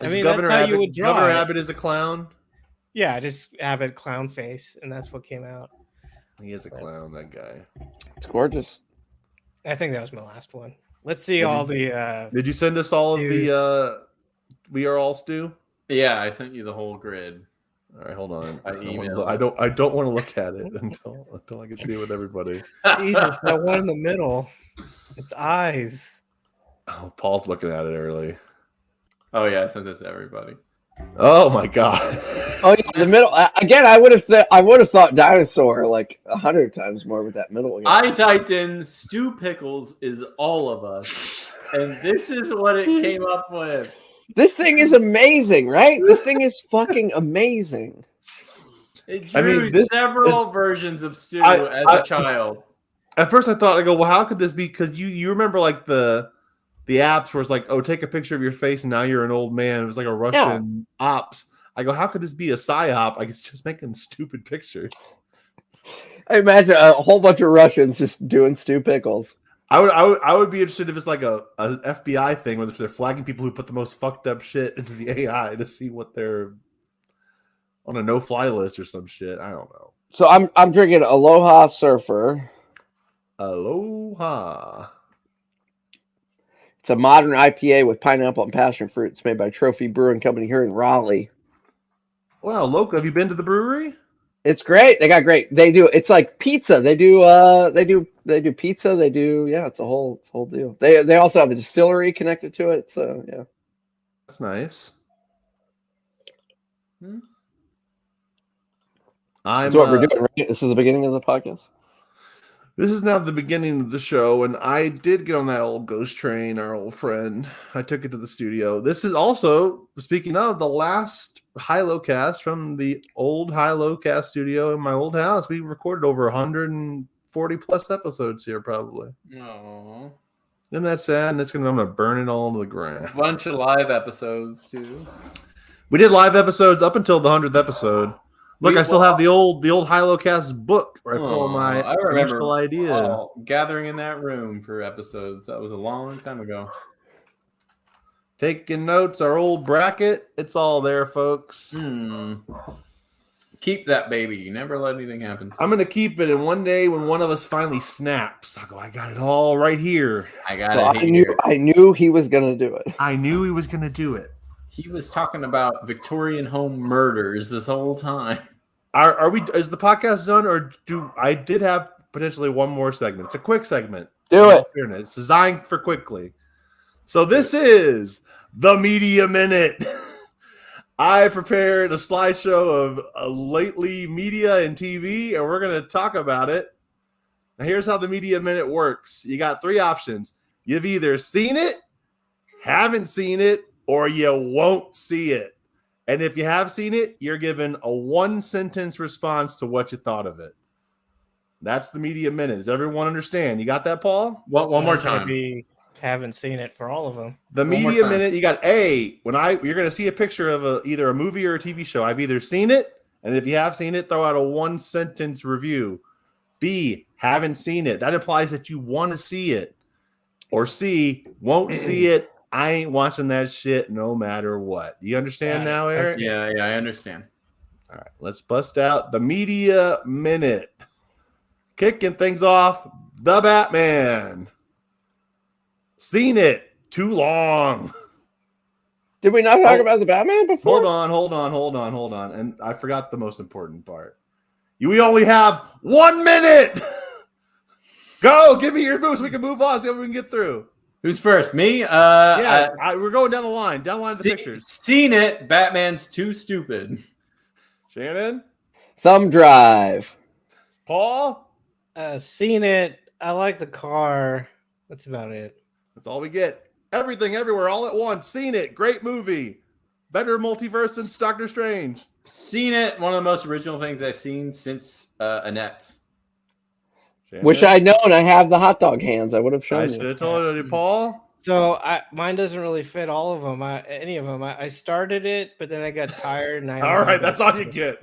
Governor that's how you would draw Governor it. Abbott is a clown. Yeah, just Abbott clown face, and that's what came out. He is a clown, that guy. It's gorgeous. I think that was my last one. Let's see all the. Did you send us all of the We Are All Stew? Yeah, I sent you the whole grid. All right, hold on. I don't want to look at it until I can see it with everybody. Jesus, that one in the middle. It's eyes. Oh, Paul's looking at it early. Oh yeah, I sent this to everybody. Oh my god. Oh yeah, the middle again. I would have thought dinosaur like 100 times more with that middle. Again. I typed in Stu Pickles is all of us, and this is what it came up with. This thing is amazing, right? This thing is fucking amazing. It drew several versions of Stu as a child. At first, I thought, well, how could this be? Because you remember like the apps where it's like, oh, take a picture of your face and now you're an old man. It was like a Russian ops. I go, how could this be a psyop? Like, it's just making stupid pictures. I imagine a whole bunch of Russians just doing Stu Pickles. I would be interested if it's like a FBI thing where they're flagging people who put the most fucked up shit into the AI to see what they're on a no-fly list or some shit. I don't know. So I'm drinking Aloha Surfer. Aloha. It's a modern IPA with pineapple and passion fruit. It's made by Trophy Brewing Company here in Raleigh. Wow, Loco, have you been to the brewery? It's great. They got great. They do. It's like pizza. They do pizza. They do. Yeah, it's a whole deal. They also have a distillery connected to it. So yeah, that's nice. That's what we're doing, right? This is the beginning of the podcast. This is now the beginning of the show, and I did get on that old ghost train, our old friend. I took it to the studio. This is also, speaking of, the last HiLo cast from the old HiLo cast studio in my old house. We recorded over 140 plus episodes here, probably. Aww. Isn't that sad? And I'm gonna burn it all into the ground. A bunch of live episodes too. We did live episodes up until the 100th episode. Look, I still have the old HiLo cast book where I put all my original ideas. Gathering in that room for episodes. That was a long time ago. Taking notes, our old bracket. It's all there, folks. Keep that baby. Never let anything happen. I'm going to keep it. And one day when one of us finally snaps, I'll go, I got it all right here. I got it here. I knew he was going to do it. I knew he was going to do it. He was talking about Victorian home murders this whole time. Are we? Is the podcast done, or I did have potentially one more segment? It's a quick segment. Do it. It's designed for quickly. So this is the Media Minute. I prepared a slideshow of lately media and TV, and we're going to talk about it. Now, here's how the Media Minute works. You got three options. You've either seen it, haven't seen it, or you won't see it. And if you have seen it, you're given a 1-sentence response to what you thought of it. That's the media minute. Does everyone understand? You got that, Paul? One more That's gonna time. haven't seen it for all of them. The One more media time. minute, you got you're going to see a picture of either a movie or a TV show. I've either seen it, and if you have seen it, throw out a 1-sentence review. B, haven't seen it. That implies that you want to see it. Or C, won't see it. I ain't watching that shit no matter what. Do you understand now, Eric? Yeah, I understand. All right, let's bust out the media minute. Kicking things off, The Batman. Seen it. Too long. Did we not talk about the Batman before? Hold on. And I forgot the most important part. We only have 1 minute. Go, give me your moves. We can move on. See what we can get through. Who's first? Me? We're going down the line of the pictures. Seen it. Batman's too stupid. Shannon? Thumb drive. Paul? Seen it. I like the car. That's about it. That's all we get. Everything, everywhere, all at once. Seen it. Great movie. Better multiverse than Doctor Strange. Seen it. One of the most original things I've seen since Annette. Shannon? Wish I'd known I have the hot dog hands. I would have shown I you. should have told you, Paul. So mine doesn't really fit all of them. Any of them. I started it, but then I got tired. And All right, that's all you get.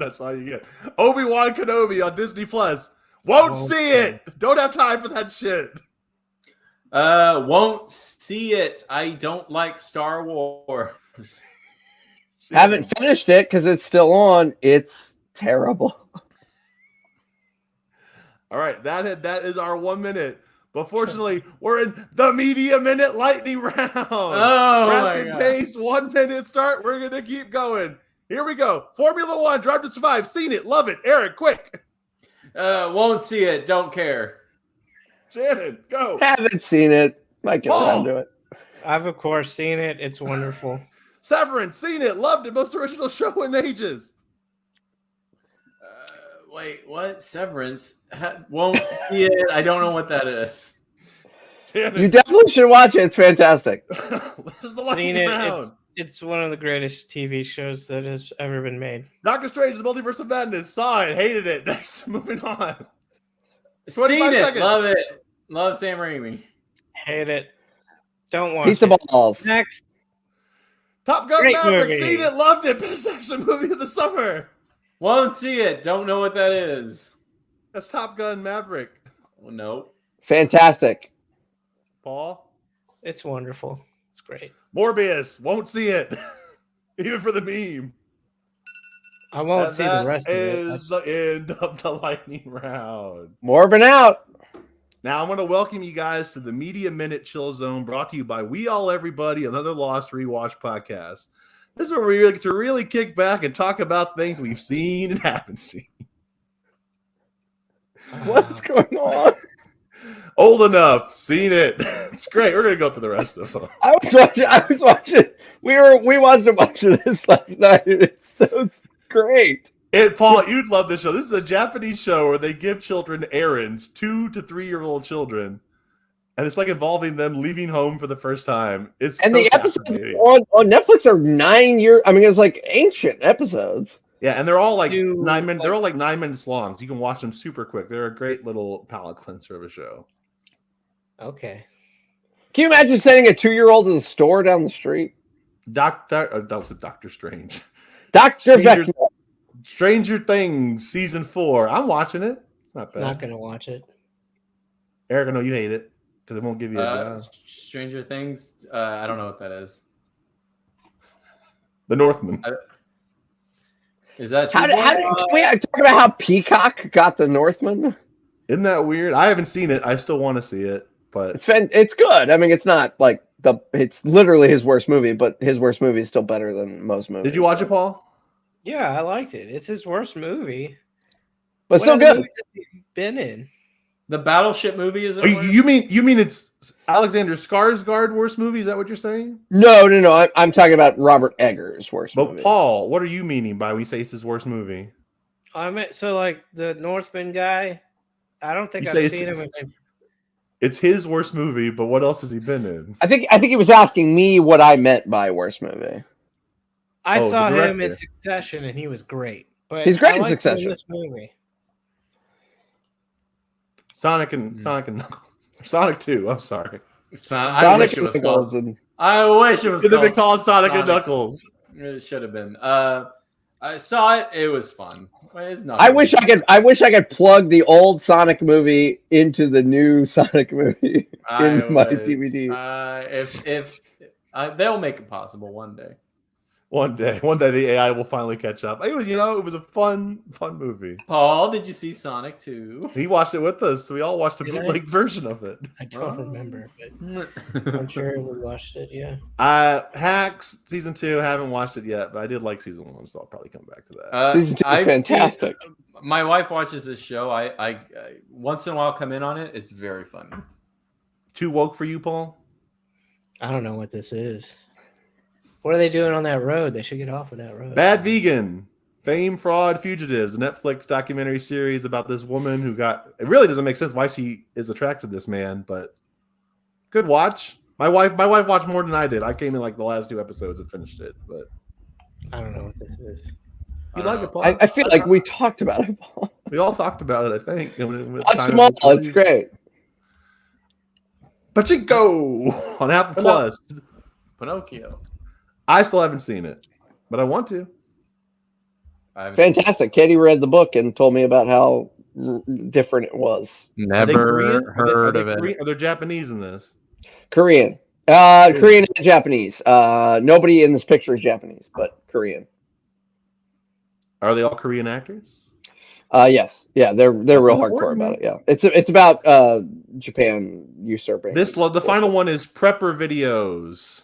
Obi-Wan Kenobi on Disney Plus. Won't see it. Don't have time for that shit. Won't see it. I don't like Star Wars. Haven't finished it because it's still on. It's terrible. All right, that is our 1 minute. But fortunately, we're in the media minute lightning round. Oh, rapid pace, 1 minute start. We're gonna keep going. Here we go. Formula One, Drive to Survive. Seen it, love it. Eric, quick. Won't see it. Don't care. Shannon, go. Haven't seen it. Might get around to it. I've of course seen it. It's wonderful. Severance, seen it, loved it. Most original show in ages. Wait, what? Severance? Won't see it. I don't know what that is. Shannon. You definitely should watch it. It's fantastic. This is the Seen lightning it. round. It's one of the greatest TV shows that has ever been made. Doctor Strange, the Multiverse of Madness. Saw it, hated it. Next, moving on. Seen it. seconds. Love it. Love Sam Raimi. Hate it. Don't watch Pizza it. balls. Next. Top Gun Great Maverick, movie. seen it, loved it. Best action movie of the summer. Won't see it. Don't know what that is. That's Top Gun Maverick. Oh, no. Fantastic. Paul? It's wonderful. It's great. Morbius, won't see it. Even for the meme. I won't And see the rest of it. is the end of the lightning round. Morbin out. Now I want to welcome you guys to the Media Minute Chill Zone, brought to you by We All Everybody, another Lost Rewatch podcast. This is where we get to really kick back and talk about things we've seen and haven't seen. What's going on? Old enough, seen it. It's great. We're gonna go through the rest of them. I was watching. We watched a bunch of this last night. It's so great. Paul, you'd love this show. This is a Japanese show where they give children errands, 2 to 3 year old children, and it's like involving them leaving home for the first time. It's And so the episodes fascinating. on Netflix are 9 years. I mean, it's like ancient episodes. Yeah, and they're all like Do, 9 minutes. They're all like 9 minutes long. So you can watch them super quick. They're a great little palate cleanser of a show. Okay. Can you imagine sending a 2-year-old to the store down the street? That was a Doctor Strange. Dr. Stranger- Vecna. Stranger Things season 4. I'm watching it. It's not bad. Not gonna watch it. Eric, I know you hate it because it won't give you a job. Stranger Things. I don't know what that is. The Northman. Is that true? Can we talk about how Peacock got the Northman? Isn't that weird? I haven't seen it. I still want to see it, but It's good. I mean, it's not like it's literally his worst movie, but his worst movie is still better than most movies. did you watch it, Paul? Yeah, I liked it. It's his worst movie. But What still other good. movies have you been in? The Battleship movie is. Oh, you mean it's Alexander Skarsgård worst movie? Is that what you're saying? No. I'm talking about Robert Eggers' worst But movie. Paul, what are you meaning by when you say it's his worst movie? I meant so like the Northman guy. I don't think You say I've seen him. It's his worst movie, but what else has he been in? I think he was asking me what I meant by worst movie. I Oh, the saw him in director. Succession, and he was great. But He's great I in liked him in Succession. this movie. Sonic and Knuckles. Sonic 2. I'm sorry. I Sonic wish it and was Knuckles called. and I wish it was Should have been called called Sonic and Knuckles. It should have been. I saw it. It was fun. It's not. I wish I could plug the old Sonic movie into the new Sonic movie in my DVD. If they'll make it possible one day. One day the AI will finally catch up. It was, it was a fun movie. Paul, did you see Sonic 2? He watched it with us. So we all watched a Did I? bootleg version of it. I don't remember, but I'm sure we watched it. Yeah. Hacks season 2. Haven't watched it yet, but I did like season 1, so I'll probably come back to that. Season 2 is fantastic. My wife watches this show. I once in a while come in on it. It's very funny. Too woke for you, Paul? I don't know what this is. What are they doing on that road? They should get off of that road. Bad Vegan. Fame, Fraud, Fugitives, a Netflix documentary series about this woman who it really doesn't make sense why she is attracted to this man, but good watch. My wife watched more than I did. I came in like the last 2 episodes and finished it, but I don't know what this is. you like it, Paul? I feel like we talked about it, Paul. We all talked about it, I think. Watch them all. It's great. Pachinko on Apple Plus. Pinocchio. I still haven't seen it, but I want to. Fantastic. Katie read the book and told me about how different it was. Never heard of it. Are there Japanese in this? Korean. Korean and Japanese. Nobody in this picture is Japanese, but Korean. Are they all Korean actors? Yes. Yeah, they're real hardcore about it. Yeah. It's about Japan usurping. The final one is Prepper Videos.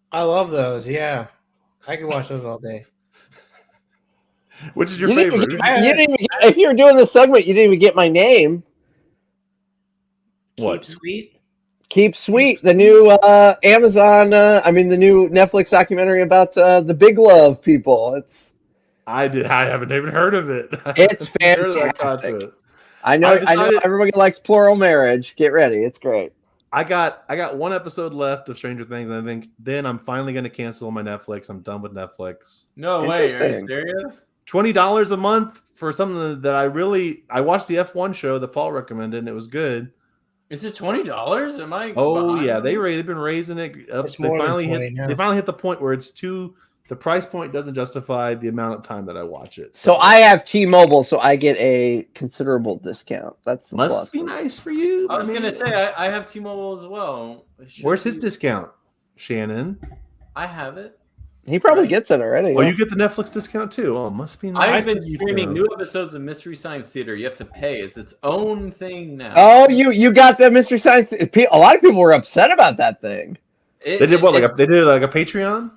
I love those. Yeah, I can watch those all day. Which is your favorite? If you're doing this segment, you didn't even get my name. What? Keep Sweet, the new Amazon. The new Netflix documentary about the Big Love people. I haven't even heard of it. It's fantastic. I know everybody likes plural marriage. Get ready, it's great. I got 1 episode left of Stranger Things, and I think then I'm finally going to cancel my Netflix. I'm done with Netflix. No way, are you serious? $20 a month for something that I watched the F1 show that Paul recommended, and it was good. Is it $20? Am I? Oh yeah, they've been raising it up. They finally hit the point where it's too. The price point doesn't justify the amount of time that I watch it. So I have T-Mobile, so I get a considerable discount. That's the must be nice for you. I was gonna say I have T-Mobile as well. Where's his discount, Shannon? I have it. He probably gets it already. Oh, you get the Netflix discount too. Oh, must be nice. I've been streaming new episodes of Mystery Science Theater. You have to pay. It's its own thing now. Oh, you got the Mystery Science. A lot of people were upset about that thing. They did like a Patreon?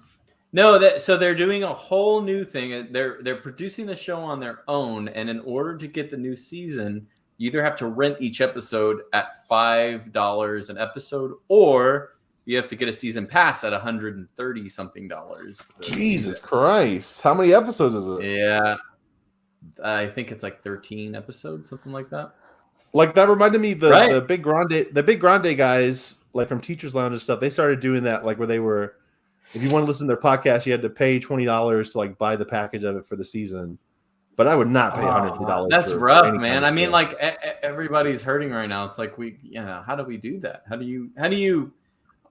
No, so they're doing a whole new thing. They're producing the show on their own, and in order to get the new season, you either have to rent each episode at $5 an episode, or you have to get a season pass at $130 something. Jesus Christ! How many episodes is it? Yeah, I think it's like 13 episodes, something like that. Like that reminded me the Big Grande guys, like from Teachers Lounge and stuff. They started doing that, like where they were. If you want to listen to their podcast, you had to pay $20 to like buy the package of it for the season. But I would not pay $150. That's rough, man. I mean, like everybody's hurting right now. It's like how do we do that? How do you?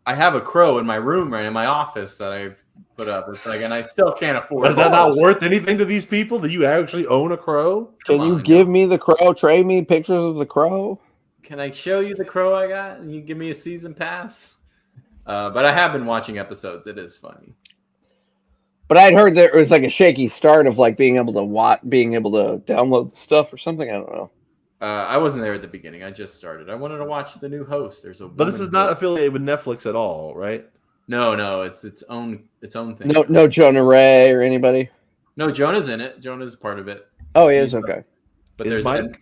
I have a crow in my room in my office that I've put up. It's like, and I still can't afford. Is that not worth anything to these people? Do you actually own a crow? Can you give me the crow? Trade me pictures of the crow. Can I show you the crow I got, and you give me a season pass? But I have been watching episodes. It is funny. But I'd heard there was like a shaky start of like being able to download stuff or something. I don't know. I wasn't there at the beginning. I just started. I wanted to watch the new host. But this is not affiliated with Netflix at all, right? No, it's its own thing. No Jonah Ray or anybody. No, Jonah's in it. Jonah's part of it. Oh, he is okay. But there's Mike.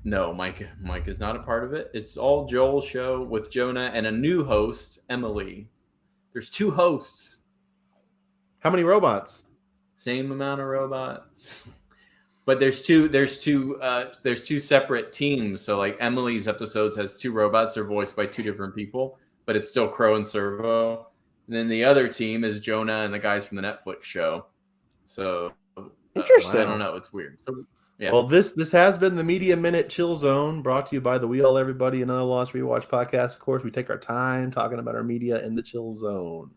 No, Mike is not a part of it. It's all Joel's show with Jonah and a new host, Emily. There's 2 hosts. How many robots? Same amount of robots. But there's two separate teams. So like Emily's episodes has 2 robots. They're voiced by 2 different people, but it's still Crow and Servo. And then the other team is Jonah and the guys from the Netflix show. So Interesting. I don't know. It's weird. So yeah. Well, this has been the Media Minute Chill Zone, brought to you by the We All Everybody and Other Lost Rewatch podcast. Of course, we take our time talking about our media in the Chill Zone.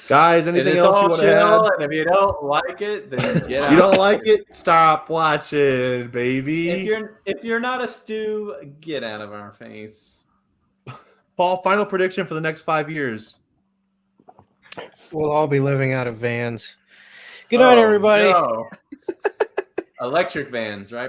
Guys, anything else you want to add? And if you don't like it, then get out. You don't like it? Stop watching, baby. If you're not a stew, get out of our face. Paul, final prediction for the next 5 years. We'll all be living out of vans. Good night, everybody. No. Electric vans, right?